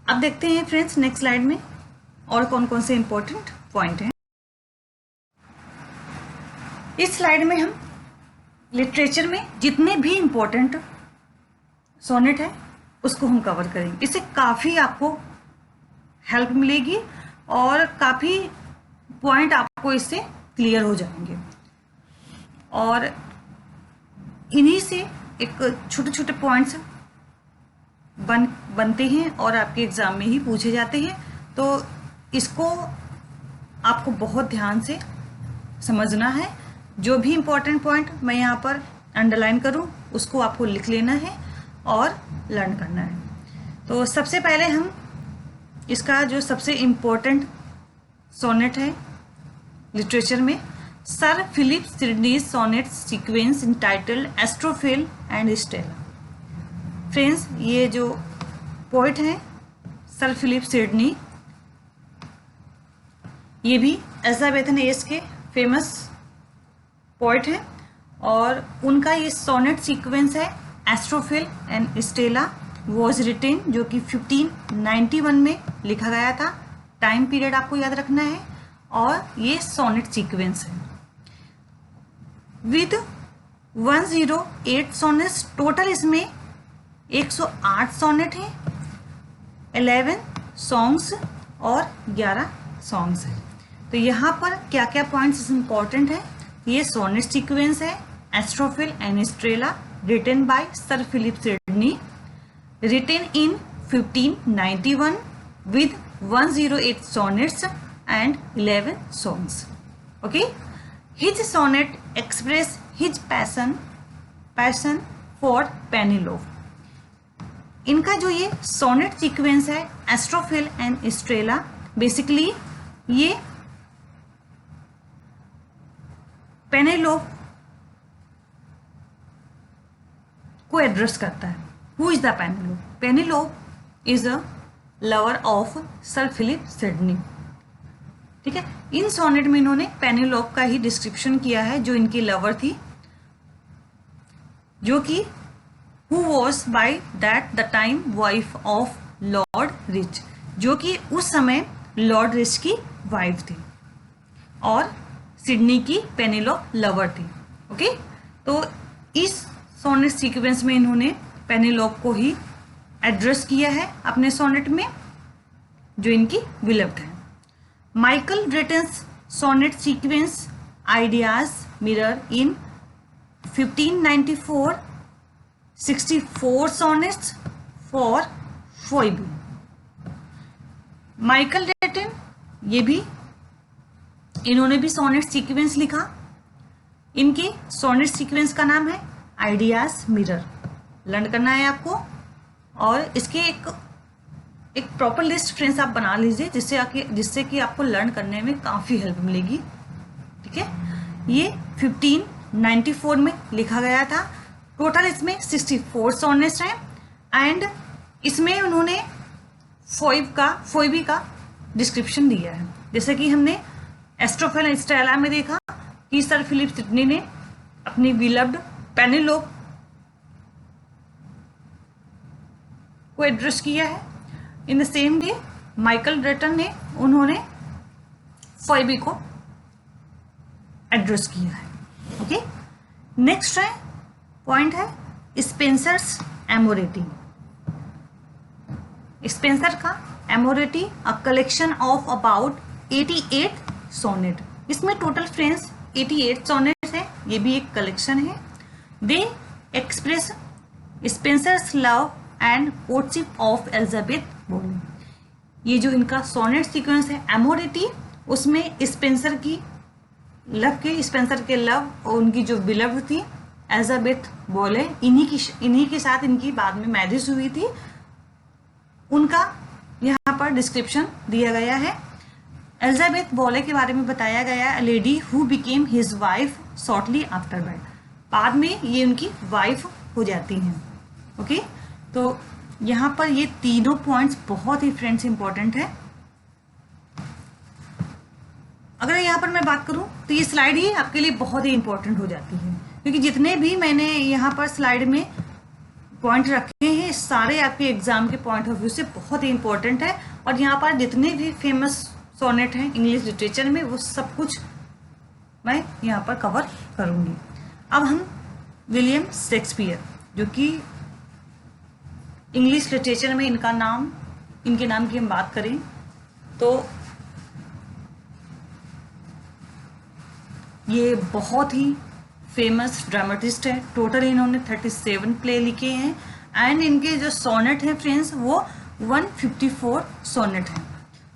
अब देखते हैं फ्रेंड्स नेक्स्ट स्लाइड में और कौन कौन से इंपॉर्टेंट पॉइंट हैं। इस स्लाइड में हम लिटरेचर में जितने भी इंपॉर्टेंट सोनेट है उसको हम कवर करेंगे। इससे काफ़ी आपको हेल्प मिलेगी और काफ़ी पॉइंट आपको इससे क्लियर हो जाएंगे और इन्हीं से एक छोटे छोटे पॉइंट्स बनते हैं और आपके एग्ज़ाम में ही पूछे जाते हैं। तो इसको आपको बहुत ध्यान से समझना है। जो भी इम्पोर्टेंट पॉइंट मैं यहाँ पर अंडरलाइन करूँ उसको आपको लिख लेना है और लर्न करना है। तो सबसे पहले हम इसका जो सबसे इम्पोर्टेंट सोनेट है लिटरेचर में, sir Philip Sidney's sonnet sequence entitled Astrophil and Stella. Friends ये जो पोइट हैं सर फिलिप सिडनी, ये भी एलिजाबेथन एज के फेमस पोइट हैं और उनका ये सोनेट सीक्वेंस है Astrophil and Stella was written, जो कि 1591 में लिखा गया था। टाइम पीरियड आपको याद रखना है और ये सोनेट सीक्वेंस है विद 108 सोनेट्स। टोटल इसमें 108 सोनेट हैं, 11 सॉन्ग्स और 11 सॉन्ग्स हैं। तो यहाँ पर क्या क्या पॉइंट्स इंपॉर्टेंट है, ये सोनेट सीक्वेंस है Astrophil and Stella written by Sir Philip Sidney, written in 1591 with 108 sonnets and 11 songs. Okay, his sonnet express his passion for Penelope. इनका जो ये सोनेट सीक्वेंस है एस्ट्रोफिल एंड स्टेला, बेसिकली ये Penelope को address करता है। Who is the Penelope? Penelope is a lover of sir Philip Sidney. ठीक है, इन सोनेट में इन्होंने पेनेलोप का ही डिस्क्रिप्शन किया है जो इनकी लवर थी, जो कि who was by that the time wife of Lord rich, जो कि उस समय लॉर्ड रिच की वाइफ थी और सिडनी की पेनेलोप लवर थी। ओके, तो इस सोनेट सीक्वेंस में इन्होंने पेनेलोप को ही एड्रेस किया है अपने सोनेट में, जो इनकी विलव्ड है। Michael Drayton's sonnet sequence idea's mirror in 1594 64 sonnets for Phoebe. Michael Drayton ये भी इन्होंने भी सोनेट सीक्वेंस लिखा। इनके सोनेट सीक्वेंस का नाम है आइडियाज मिरर। लर्न करना है आपको और इसके एक प्रॉपर लिस्ट फ्रेंड्स आप बना लीजिए जिससे कि आपको लर्न करने में काफ़ी हेल्प मिलेगी। ठीक है, ये 1594 में लिखा गया था। टोटल इसमें 64 सोनेट्स हैं एंड इसमें उन्होंने फोइबी का डिस्क्रिप्शन दिया है। जैसे कि हमने एस्ट्रोफिल एंड स्टेला में देखा कि सर फिलिप सिडनी ने अपनी विलव्ड पेनेलोप को एड्रेस किया है। In the same way Michael Drayton ने उन्होंने फोइबी को एड्रेस किया है। ओके, नेक्स्ट है पॉइंट है स्पेंसर्स एमोरेटी। स्पेंसर का Amoretti a collection of about 88 sonnet. इसमें टोटल फ्रेंड्स 88 सोनेट है, ये भी एक कलेक्शन है। They express Spenser's love and courtship of Elizabeth Boyle. ये जो इनका सोनेट सीक्वेंस है एमोरिटी, उसमें स्पेंसर के लव और उनकी जो बिलव थी एलिजाबेथ बोले, इन्हीं के साथ इनकी बाद में मैरिज हुई थी, उनका यहाँ पर डिस्क्रिप्शन दिया गया है। एलिजाबेथ बोले के बारे में बताया गया है, lady who became his wife shortly after marriage, बाद में ये उनकी वाइफ हो जाती हैं। ओके, तो यहाँ पर ये तीनों पॉइंट्स बहुत ही फ्रेंड्स इंपॉर्टेंट है। अगर यहाँ पर मैं बात करूँ तो ये स्लाइड ही आपके लिए बहुत ही इंपॉर्टेंट हो जाती है, क्योंकि जितने भी मैंने यहाँ पर स्लाइड में पॉइंट रखे हैं सारे आपके एग्जाम के पॉइंट ऑफ व्यू से बहुत ही इंपॉर्टेंट है। और यहाँ पर जितने भी फेमस सोनेट हैं इंग्लिश लिटरेचर में वो सब कुछ मैं यहाँ पर कवर करूँगी। अब हम विलियम शेक्सपियर, जो कि इंग्लिश लिटरेचर में इनके नाम की हम बात करें तो ये बहुत ही फेमस ड्रामेटिस्ट है। टोटल इन्होंने 37 प्ले लिखे हैं एंड इनके जो सोनेट हैं फ्रेंड्स वो 154 सोनेट हैं।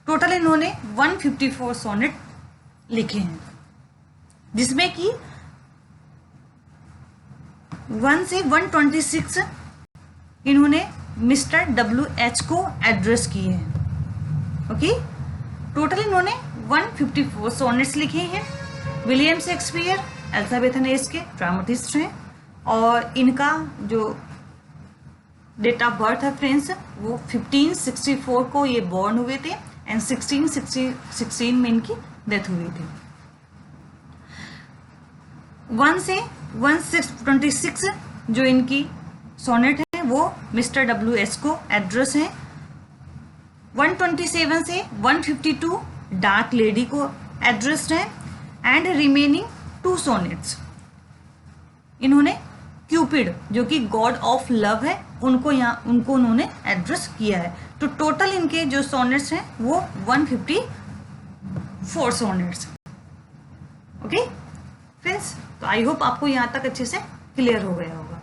टोटल इन्होंने 154 सोनेट लिखे हैं, जिसमें कि 1 से 126 इन्होंने मिस्टर WH को एड्रेस किए हैं। ओके, टोटल इन्होंने 154 सोनेट्स लिखे हैं। विलियम शेक्सपियर एलिजाबेथन एज के ड्रामेटिस्ट हैं और इनका जो डेट ऑफ बर्थ है फ्रेंड्स वो 1564 को ये बॉर्न हुए थे एंड 1616 में इनकी डेथ हुई थी। 1 से 126 जो इनकी सोनेट है वो मिस्टर WH को एड्रेस है। 127 से 152 डार्क लेडी को एड्रेस्ड है एंड रिमेनिंग 2 सोनेट्स इन्होंने क्यूपिड जो कि गॉड ऑफ लव है उनको उन्होंने एड्रेस किया है। तो टोटल इनके जो सोनेट्स हैं वो 154 सोनेट्स। ओके फ्रेंड्स, तो आई होप आपको यहाँ तक अच्छे से क्लियर हो गया होगा।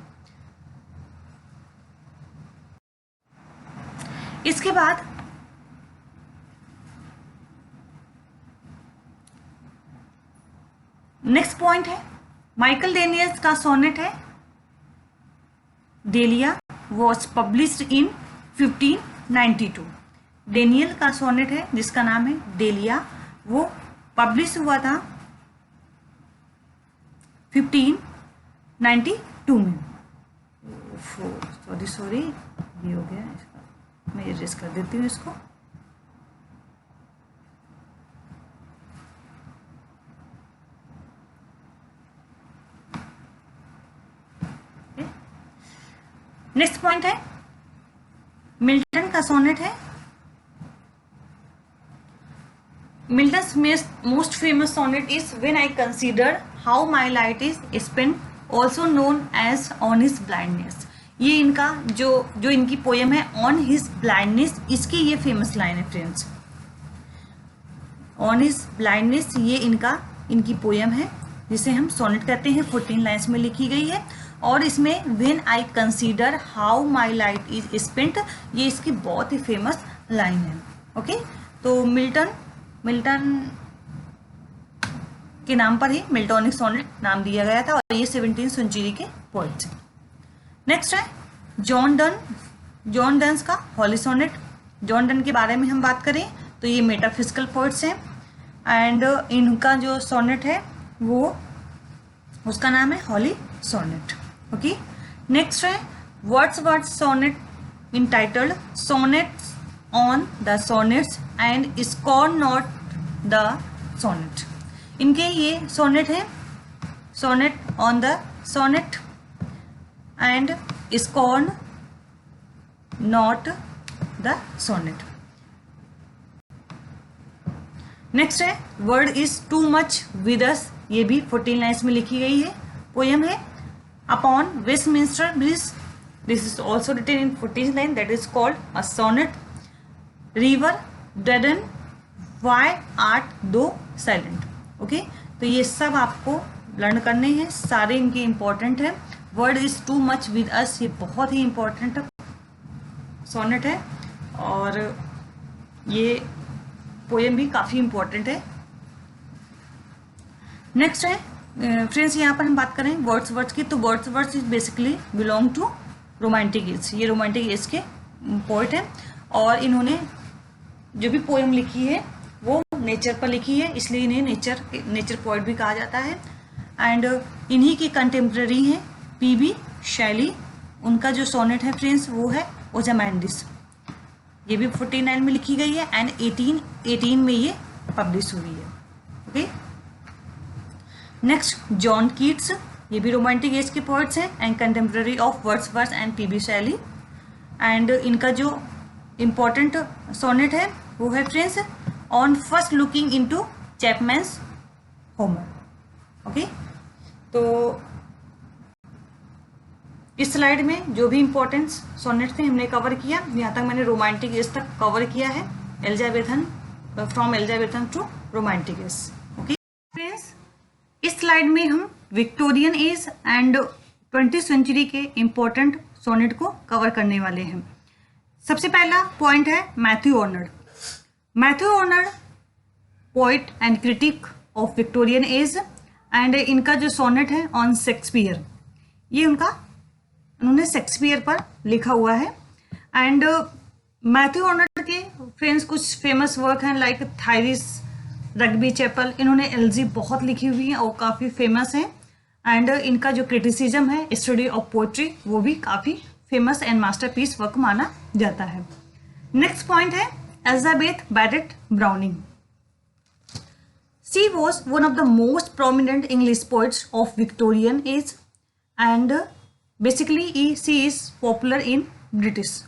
इसके बाद नेक्स्ट पॉइंट है माइकल डेनियल्स का सोनेट है dahlia, was published in 1592। Daniel का सोनेट है जिसका नाम है डेलिया, वो पब्लिश हुआ था 1592 में। सॉरी ये हो गया, मैं एड्रेस कर देती हूँ इसको। नेक्स्ट पॉइंट है मिल्टन का सोनेट है। Milton's most famous sonnet is when I consider how my light is spent, also known as on his blindness. ये इनका जो इनकी पोयम है ऑन हिज ब्लाइंडनेस, इसकी ये फेमस लाइन है फ्रेंड्स। ऑन हिज ब्लाइंडनेस ये इनकी पोयम है जिसे हम सोनेट कहते हैं। 14 लाइन्स में लिखी गई है और इसमें when I consider how my light is spent ये इसकी बहुत ही फेमस लाइन है। ओके, तो मिल्टन के नाम पर ही मिल्टोनिक सोनेट नाम दिया गया था और ये 17वीं सेंचुरी के पोएट हैं। नेक्स्ट है जॉन डन्स का हॉली सोनेट। जॉन डन के बारे में हम बात करें तो ये मेटाफिजिकल पोएट्स हैं एंड इनका जो सोनेट है वो उसका नाम है हॉली सोनेट। ओके, नेक्स्ट है Wordsworth sonnet entitled sonnets on the sonnets and scorn not the sonnet. इनके ये सोनेट है sonnet on the sonnet and scorn not the sonnet. Next है world is too much with us, ये भी 14 lines में लिखी गई है पोयम है। Upon Westminster bridge, this is also written in 14 line, that is called a sonnet. River Duddon, why art thou silent. Okay, तो ये सब आपको लर्न करने हैं, सारे इनके इंपॉर्टेंट है। World is too much with us ये बहुत ही इंपॉर्टेंट सोनेट है और ये पोएम भी काफ़ी इम्पोर्टेंट है। नेक्स्ट है फ्रेंड्स, यहाँ पर हम बात करें वर्ड्सवर्थ की, तो Wordsworth is basically belong to romantic age. ये रोमांटिक एज के पोइट हैं और इन्होंने जो भी पोएम लिखी है वो नेचर पर लिखी है, इसलिए इन्हें नेचर पोइट भी कहा जाता है। एंड इन्हीं की कंटेम्प्रेरी हैं पीबी शैली। उनका जो सोनेट है फ्रेंड्स वो है ओजामेंडिस। ये भी 49 में लिखी गई है एंड 1818 में ये पब्लिश हुई है। ओके, नेक्स्ट जॉन कीट्स, ये भी रोमांटिक एज के पोइट्स हैं and contemporary of Wordsworth and P B Shelley. And इनका जो इम्पोर्टेंट सोनेट है वो है friends on first looking into Chapman's Homer. Okay, तो इस स्लाइड में जो भी इम्पोर्टेंस सोनेट थे हमने कवर किया। यहाँ तक मैंने रोमांटिक एज तक कवर किया है, Elizabethan, from Elizabethan to romantic age. Okay friends, इस स्लाइड में हम Victorian age and 20th century के इम्पोर्टेंट सोनेट को कवर करने वाले हैं। सबसे पहला पॉइंट है Matthew Arnold. Matthew Arnold poet and critic of Victorian age and इनका जो सोनेट है ऑन शेक्सपियर, ये उन्होंने शेक्सपियर पर लिखा हुआ है। एंड मैथ्यू ऑर्नड के फ्रेंड्स कुछ फेमस वर्क हैं लाइक थायरिस, रग्बी चैपल। इन्होंने एलजी बहुत लिखी हुई है और काफ़ी फेमस है। एंड इनका जो क्रिटिसिज्म है स्टडी ऑफ पोएट्री वो भी काफ़ी फेमस एंड मास्टरपीस वर्क माना जाता है। नेक्स्ट पॉइंट है Elizabeth Barrett Browning. She was one of the most prominent English poets of Victorian age and basically she is popular in British.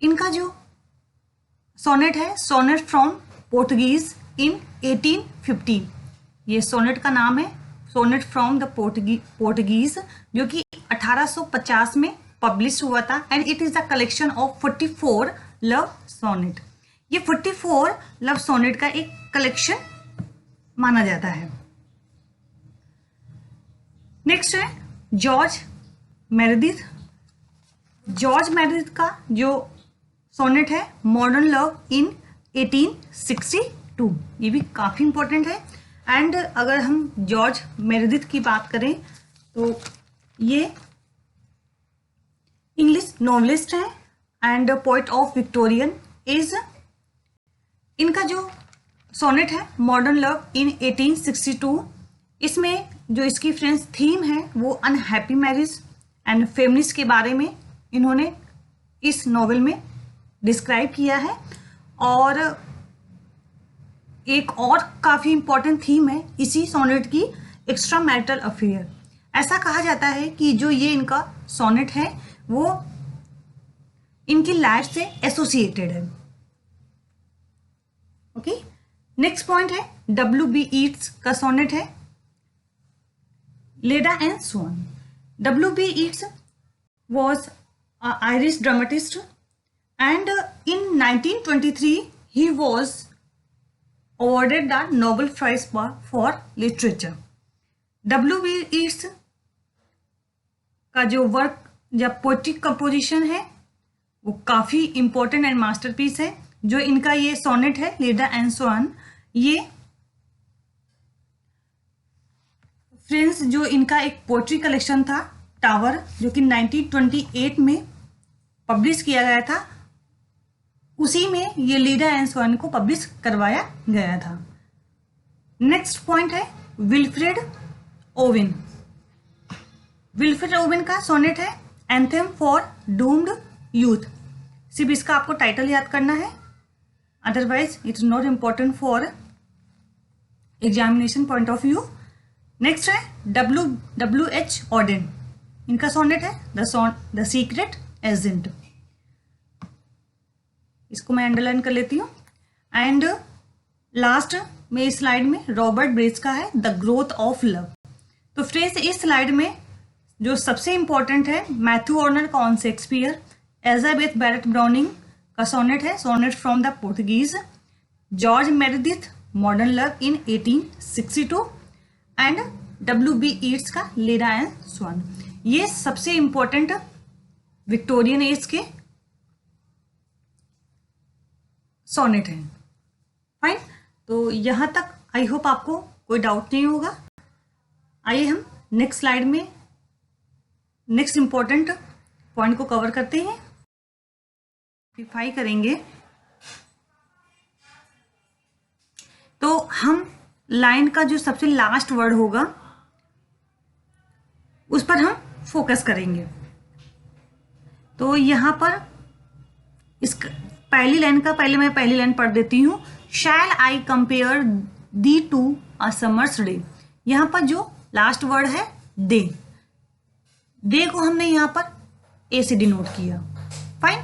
इनका जो sonnet है सोनेट फ्रॉम पोर्टुगीज इन 1815, ये sonnet का नाम है सोनेट फ्रॉम द पोर्टुगीज, जो कि 1850 में पब्लिश हुआ था and it is the collection of 44 love sonnet. ये 44 लव सोनेट का एक कलेक्शन माना जाता है। नेक्स्ट है जॉर्ज मेरेडिथ। जॉर्ज मेरेडिथ का जो सोनेट है मॉडर्न लव इन 1862, ये भी काफ़ी इंपॉर्टेंट है। एंड अगर हम जॉर्ज मेरेडिथ की बात करें तो ये इंग्लिश नॉवलिस्ट हैं and poet of Victorian as. इनका जो सोनेट है मॉडर्न लव इन 1862, इसमें जो इसकी फ्रेंड्स थीम है वो अनहैप्पी मैरिज एंड फेमिनिस्ट के बारे में इन्होंने इस नॉवेल में डिस्क्राइब किया है। और एक और काफ़ी इम्पॉर्टेंट थीम है इसी सोनेट की एक्स्ट्रा मैरिटल अफेयर। ऐसा कहा जाता है कि जो ये इनका सोनेट है वो इनकी लाइफ से एसोसिएटेड है। ओके, नेक्स्ट पॉइंट है W.B. ईट्स का सोनेट है Leda and swan. W.B. Yeats was an Irish dramatist and in 1923 he was awarded the Nobel Prize for Literature. W.B. Yeats का जो वर्क या पोएट्रिक कंपोजिशन है वो काफ़ी इम्पोर्टेंट एंड मास्टरपीस है। जो इनका ये सोनेट है लेडा एंड स्वान, ये फ्रेंड्स जो इनका एक पोएट्री कलेक्शन था टावर, जो कि 1928 में पब्लिश किया गया था, उसी में ये लीडा एंड स्वान को पब्लिश करवाया गया था। नेक्स्ट पॉइंट है विल्फ्रेड ओवेन। विल्फ्रेड ओवेन का सोनेट है एंथेम फॉर डूम्ड यूथ। सिर्फ इसका आपको टाइटल याद करना है, otherwise it is not important for examination point of view. Next है W.H. ऑडेन। इनका सोनेट है द सीक्रेट एजेंट। इसको मैं अंडरलाइन कर लेती हूँ। एंड लास्ट में इस स्लाइड में रॉबर्ट ब्रेज का है द ग्रोथ ऑफ लव। तो फ्रेंड्स इस स्लाइड में जो सबसे इंपॉर्टेंट है मैथ्यू ऑर्नर का on Shakespeare, Elizabeth Barrett Browning का सोनेट है sonnet from the Portuguese, George Meredith modern love in 1862 and W.B. Yeats का लेडा एंड स्वान। ये सबसे इंपॉर्टेंट विक्टोरियन एज के सोनेट है। फाइन, तो यहाँ तक आई होप आपको कोई डाउट नहीं होगा। आइए हम नेक्स्ट स्लाइड में नेक्स्ट इंपॉर्टेंट पॉइंट को कवर करते हैं, डिफाई करेंगे। तो हम लाइन का जो सबसे लास्ट वर्ड होगा उस पर हम फोकस करेंगे। तो यहाँ पर इस पहली लाइन का पहले मैं पहली लाइन पढ़ देती हूँ। Shall I compare thee to a summer's day. यहाँ पर जो लास्ट वर्ड है डे, डे को हमने यहाँ पर ए से डिनोट किया। फाइन,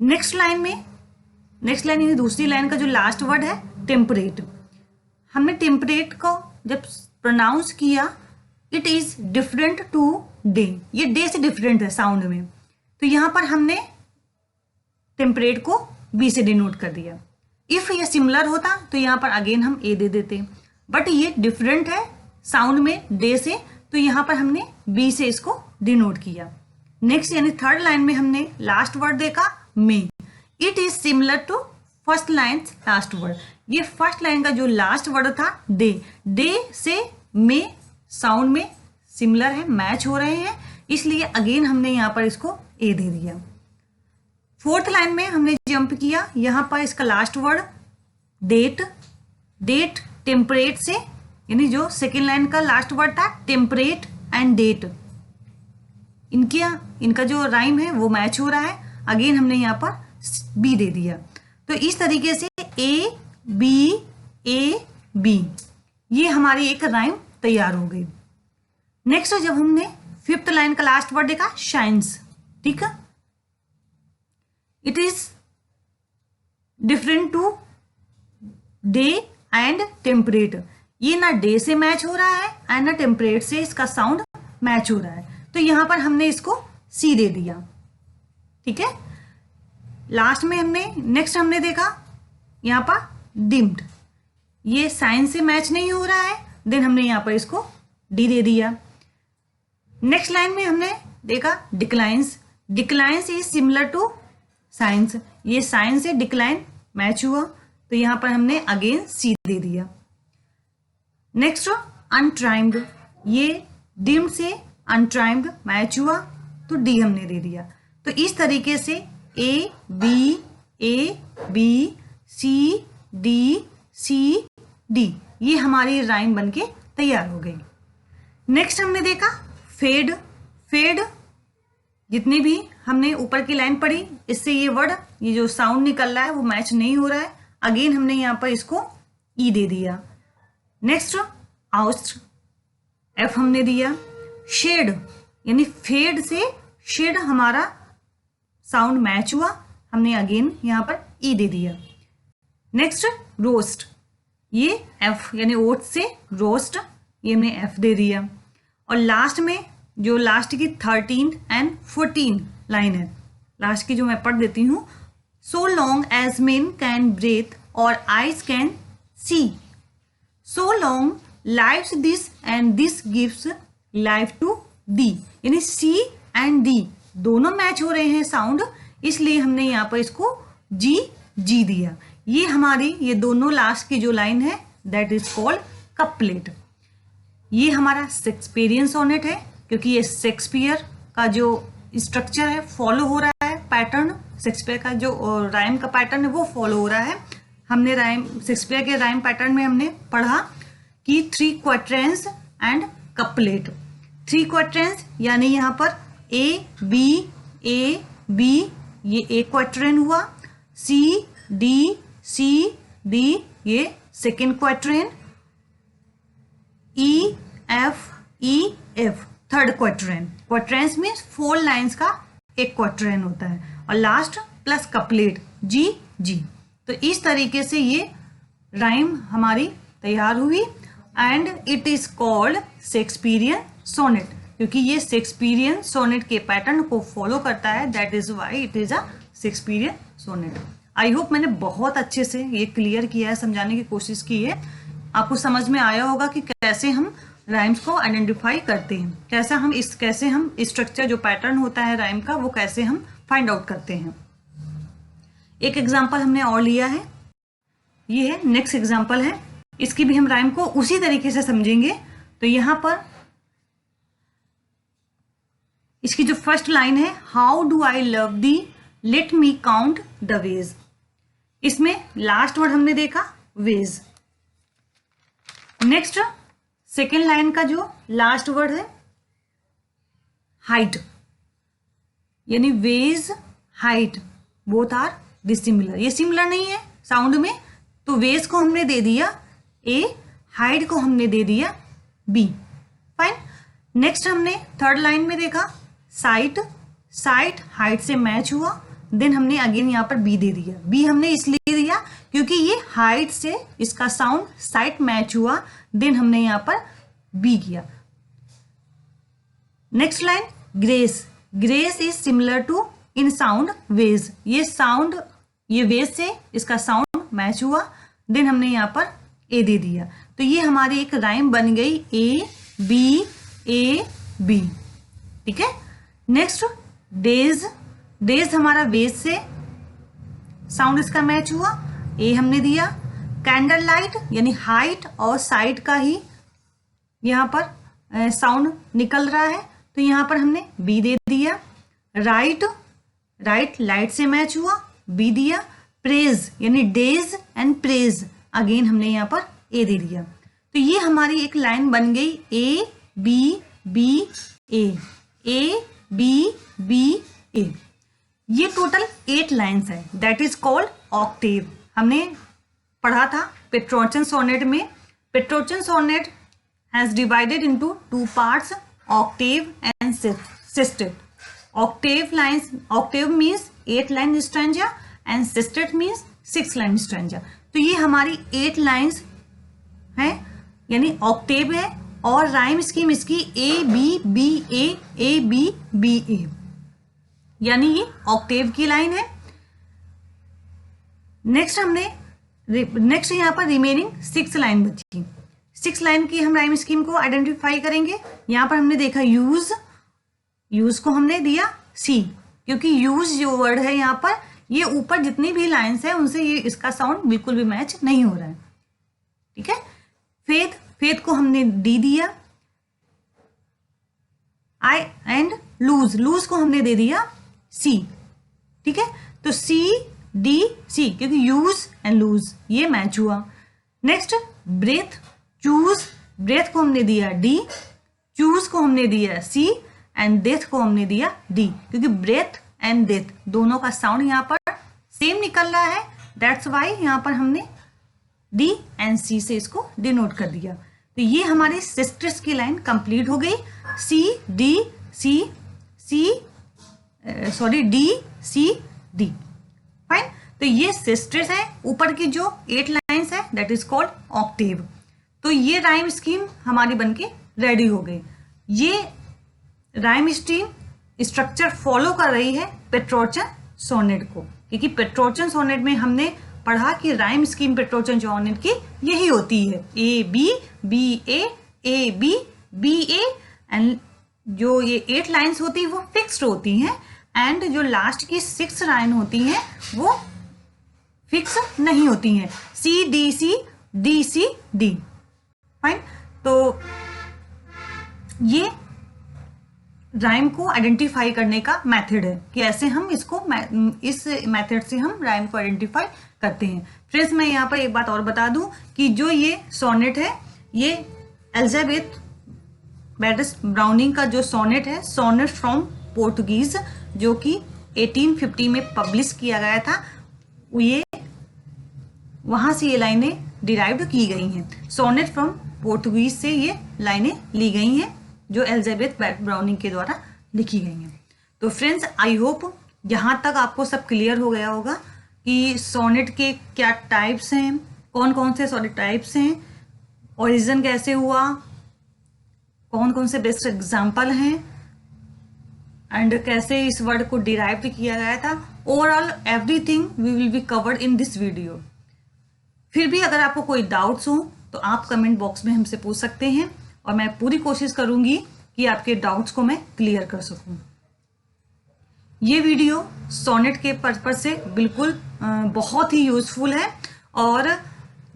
नेक्स्ट लाइन यानी दूसरी लाइन का जो लास्ट वर्ड है टेम्परेट। हमने टेम्परेट को जब प्रोनाउंस किया, it is different to day, ये डे से डिफरेंट है साउंड में, तो यहां पर हमने टेम्परेट को बी से डिनोट कर दिया। इफ ये सिमिलर होता तो यहां पर अगेन हम ए दे देते, बट ये डिफरेंट है साउंड में डे से, तो यहां पर हमने बी से इसको डिनोट किया। नेक्स्ट यानी थर्ड लाइन में हमने लास्ट वर्ड देखा May. It is similar to first line last word. ये फर्स्ट लाइन का जो लास्ट वर्ड था डे, डे से मे साउंड में सिमिलर है, मैच हो रहे हैं, इसलिए अगेन हमने यहाँ पर इसको ए दे दिया। फोर्थ लाइन में हमने जंप किया, यहाँ पर इसका last word date, date temperate से, यानी जो सेकेंड लाइन का लास्ट वर्ड था टेम्परेट एंड डेट, इनका जो राइम है वो मैच हो रहा है, अगेन हमने यहाँ पर बी दे दिया। तो इस तरीके से ए बी ये हमारी एक राइम तैयार हो गई। नेक्स्ट जब हमने फिफ्थ लाइन का लास्ट वर्ड देखा शाइन्स, ठीक है, it is different to day and temperate. ये ना डे से मैच हो रहा है एंड ना टेम्परेट से इसका साउंड मैच हो रहा है, तो यहां पर हमने इसको सी दे दिया। ठीक है, लास्ट में नेक्स्ट हमने देखा यहाँ पर डिम्ड, ये साइन से मैच नहीं हो रहा है, देन हमने यहाँ पर इसको डी दे दिया। नेक्स्ट लाइन में हमने देखा declines, declines is similar to science, ये साइन से डिक्लाइन मैच हुआ, तो यहाँ पर हमने अगेन सी दे दिया। नेक्स्ट अनट्राइम्ड, ये डिम्ड से अनट्राइम्ड मैच हुआ, तो डी हमने दे दिया। तो इस तरीके से ए बी सी डी ये हमारी राइम बनके तैयार हो गई। नेक्स्ट हमने देखा फेड, फेड जितनी भी हमने ऊपर की लाइन पढ़ी, इससे ये वर्ड, ये जो साउंड निकल रहा है वो मैच नहीं हो रहा है, अगेन हमने यहाँ पर इसको ई दे दिया। नेक्स्ट आउस्ट, एफ हमने दिया। शेड यानी फेड से शेड हमारा साउंड मैच हुआ, हमने अगेन यहाँ पर ई दे दिया। नेक्स्ट रोस्ट, ये एफ यानी ओट से रोस्ट, ये हमने एफ दे दिया। और लास्ट में जो लास्ट की 13 एंड 14 लाइन है, लास्ट की जो मैं पढ़ देती हूँ। So long as men can breathe or eyes can see, so long life this and this gives life to thee, यानी सी एंड डी दोनों मैच हो रहे हैं साउंड, इसलिए हमने यहाँ पर इसको जी दिया। ये हमारी ये दोनों लास्ट की जो लाइन है दैट इज कॉल्ड कपलेट। ये हमारा शेक्सपियरियन सोनेट है, क्योंकि ये शेक्सपियर का जो स्ट्रक्चर है फॉलो हो रहा है, पैटर्न शेक्सपियर का जो राइम का पैटर्न है वो फॉलो हो रहा है। हमने राइम शेक्सपियर के राइम पैटर्न में हमने पढ़ा कि 3 क्वाड्रेंट्स एंड कपलेट। 3 क्वाड्रेंट्स यानी यहाँ पर ए बी ये एक क्वाड्रेंट हुआ, सी डी ये second quadrant, E F third quadrant. Quadrants में 4 लाइंस का एक क्वाड्रेंट होता है, और लास्ट प्लस कपलेट जी। तो इस तरीके से ये राइम हमारी तैयार हुई and it is called Shakespearean sonnet, क्योंकि ये शेक्सपियरियन सोनेट के पैटर्न को फॉलो करता है, that is why it is a Shakespearean sonnet. I hope मैंने बहुत अच्छे से ये क्लियर किया है, समझाने की कोशिश की है, आपको समझ में आया होगा कि कैसे हम राइम्स को आइडेंटिफाई करते हैं, कैसे हम स्ट्रक्चर जो पैटर्न होता है राइम का वो कैसे हम फाइंड आउट करते हैं। एक एग्जाम्पल हमने और लिया है, ये है नेक्स्ट एग्जाम्पल है, इसकी भी हम राइम को उसी तरीके से समझेंगे। तो यहाँ पर इसकी जो फर्स्ट लाइन है, how do I love thee let me count the ways, इसमें लास्ट वर्ड हमने देखा वेज। नेक्स्ट सेकेंड लाइन का जो लास्ट वर्ड है हाइट, यानी ways height both are dissimilar, ये सिमिलर नहीं है साउंड में, तो वेज को हमने दे दिया ए, हाइट को हमने दे दिया बी। फाइन। नेक्स्ट हमने थर्ड लाइन में देखा साइट, साइट हाइट से मैच हुआ, देन हमने अगेन यहाँ पर बी दे दिया। बी हमने इसलिए दिया क्योंकि ये हाइट से इसका साउंड साइट मैच हुआ, देन हमने यहाँ पर बी किया। Next line grace, grace is similar to in sound ways, ये साउंड ये वेज से इसका साउंड मैच हुआ, देन हमने यहाँ पर ए दे दिया। तो ये हमारी एक राइम बन गई ए बी। ठीक है। नेक्स्ट डेज, डेज हमारा वेज से साउंड इसका मैच हुआ, ए हमने दिया। कैंडल लाइट यानी हाइट और साइड का ही यहाँ पर साउंड निकल रहा है, तो यहाँ पर हमने बी दे दिया। राइट, राइट लाइट से मैच हुआ, बी दिया। प्रेज यानी डेज एंड प्रेज, अगेन हमने यहाँ पर ए दे दिया। तो ये हमारी एक लाइन बन गई ए बी ए। ये टोटल 8 लाइन्स है, दैट इज कॉल्ड ऑक्टेव। हमने पढ़ा था पेट्रोचन सोनेट में, Petrarchan sonnet has divided into 2 parts, octave and sestet. Octave lines, octave means 8 line stanza and sestet means 6 line stanza. तो ये हमारी 8 लाइन्स है, यानी ऑक्टेव है, और राइम स्कीम इसकी ए बी बी ए, यानी ये ऑक्टेव की लाइन है। नेक्स्ट यहाँ पर रिमेनिंग 6 लाइन बची। 6 लाइन की हम राइम स्कीम को आइडेंटिफाई करेंगे। यहाँ पर हमने देखा यूज, यूज को हमने दिया सी, क्योंकि यूज जो वर्ड है यहाँ पर, ये ऊपर जितनी भी लाइन्स है उनसे ये इसका साउंड बिल्कुल भी मैच नहीं हो रहा है। ठीक है। फेथ, फेथ को हमने डी दिया। आई एंड लूज, लूज को हमने दे दिया सी। ठीक है। तो सी डी सी, क्योंकि यूज एंड लूज ये मैच हुआ। नेक्स्ट ब्रेथ, चूज, ब्रेथ को हमने दिया डी, चूज को हमने दिया सी एंड डेथ को हमने दिया डी, क्योंकि ब्रेथ एंड डेथ दोनों का साउंड यहाँ पर सेम निकल रहा है, दैट्स वाई यहाँ पर हमने डी एंड सी से इसको डिनोट कर दिया। तो ये हमारी सिस्टर्स की लाइन कंप्लीट हो गई, C D C D C D. Fine. तो ये सिस्टर्स है, ऊपर की जो 8 लाइन्स है दैट इज कॉल्ड ऑक्टेव। तो ये राइम स्कीम हमारी बनके रेडी हो गई। ये राइम स्कीम स्ट्रक्चर फॉलो कर रही है पेट्रोचन सोनेट को, क्योंकि पेट्रोचन सोनेट में हमने पढ़ा कि राइम स्कीम पेट्रोचन सोनेट की यही होती है, ए बी ए, एंड जो ये 8 लाइन्स होती है वो फिक्स्ड होती हैं, एंड जो लास्ट की 6 लाइन होती हैं वो फिक्स नहीं होती हैं, सी डी डी। फाइन। तो ये राइम को आइडेंटिफाई करने का मेथड है कि ऐसे हम इसको इस मेथड से हम राइम को आइडेंटिफाई करते हैं। फ्रेंड्स, मैं यहाँ पर एक बात और बता दूं कि जो ये सोनेट है, ये एलिजाबेथ बैडिस ब्राउनिंग का जो सोनेट है, सोनेट फ्रॉम पोर्टुगीज, जो कि 1850 में पब्लिश किया गया था, ये वहां से ये लाइनें डिराइव्ड की गई हैं। सोनेट फ्रॉम पोर्टुगीज से ये लाइनें ली गई हैं जो एलिजाबेथ ब्राउनिंग के द्वारा लिखी गई हैं। तो फ्रेंड्स, आई होप यहाँ तक आपको सब क्लियर हो गया होगा कि सोनेट के क्या टाइप्स हैं, कौन कौन से सोनेट टाइप्स हैं, ओरिजिन कैसे हुआ, कौन कौन से बेस्ट एग्जाम्पल हैं, एंड कैसे इस वर्ड को डिराइव किया गया था। Overall everything we will be covered in this video. फिर भी अगर आपको कोई डाउट्स हो तो आप कमेंट बॉक्स में हमसे पूछ सकते हैं, और मैं पूरी कोशिश करूंगी कि आपके डाउट्स को मैं क्लियर कर सकूं। ये वीडियो सोनेट के पर्पज से बिल्कुल बहुत ही यूज़फुल है और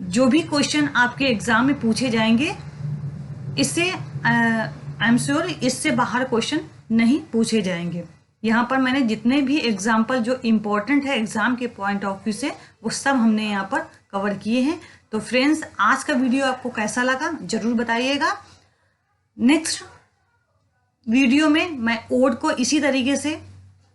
जो भी क्वेश्चन आपके एग्ज़ाम में पूछे जाएंगे इससे आई एम श्योर इससे बाहर क्वेश्चन नहीं पूछे जाएंगे। यहाँ पर मैंने जितने भी एग्जाम्पल जो इम्पोर्टेंट है एग्ज़ाम के पॉइंट ऑफ व्यू से वो सब हमने यहाँ पर कवर किए हैं। तो फ्रेंड्स, आज का वीडियो आपको कैसा लगा ज़रूर बताइएगा। नेक्स्ट वीडियो में मैं ओड को इसी तरीके से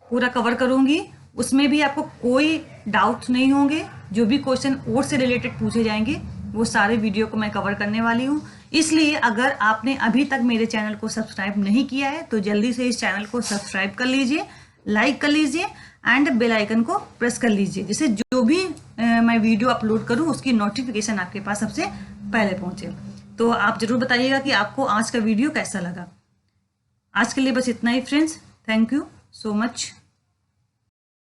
पूरा कवर करूँगी, उसमें भी आपको कोई डाउट नहीं होंगे। जो भी क्वेश्चन ओड से रिलेटेड पूछे जाएंगे वो सारे वीडियो को मैं कवर करने वाली हूँ। इसलिए अगर आपने अभी तक मेरे चैनल को सब्सक्राइब नहीं किया है तो जल्दी से इस चैनल को सब्सक्राइब कर लीजिए, लाइक कर लीजिए एंड बेल आइकन को प्रेस कर लीजिए, जिससे जो भी मैं वीडियो अपलोड करूँ उसकी नोटिफिकेशन आपके पास सबसे पहले पहुँचे। तो आप ज़रूर बताइएगा कि आपको आज का वीडियो कैसा लगा। आज के लिए बस इतना ही friends. Thank you so much.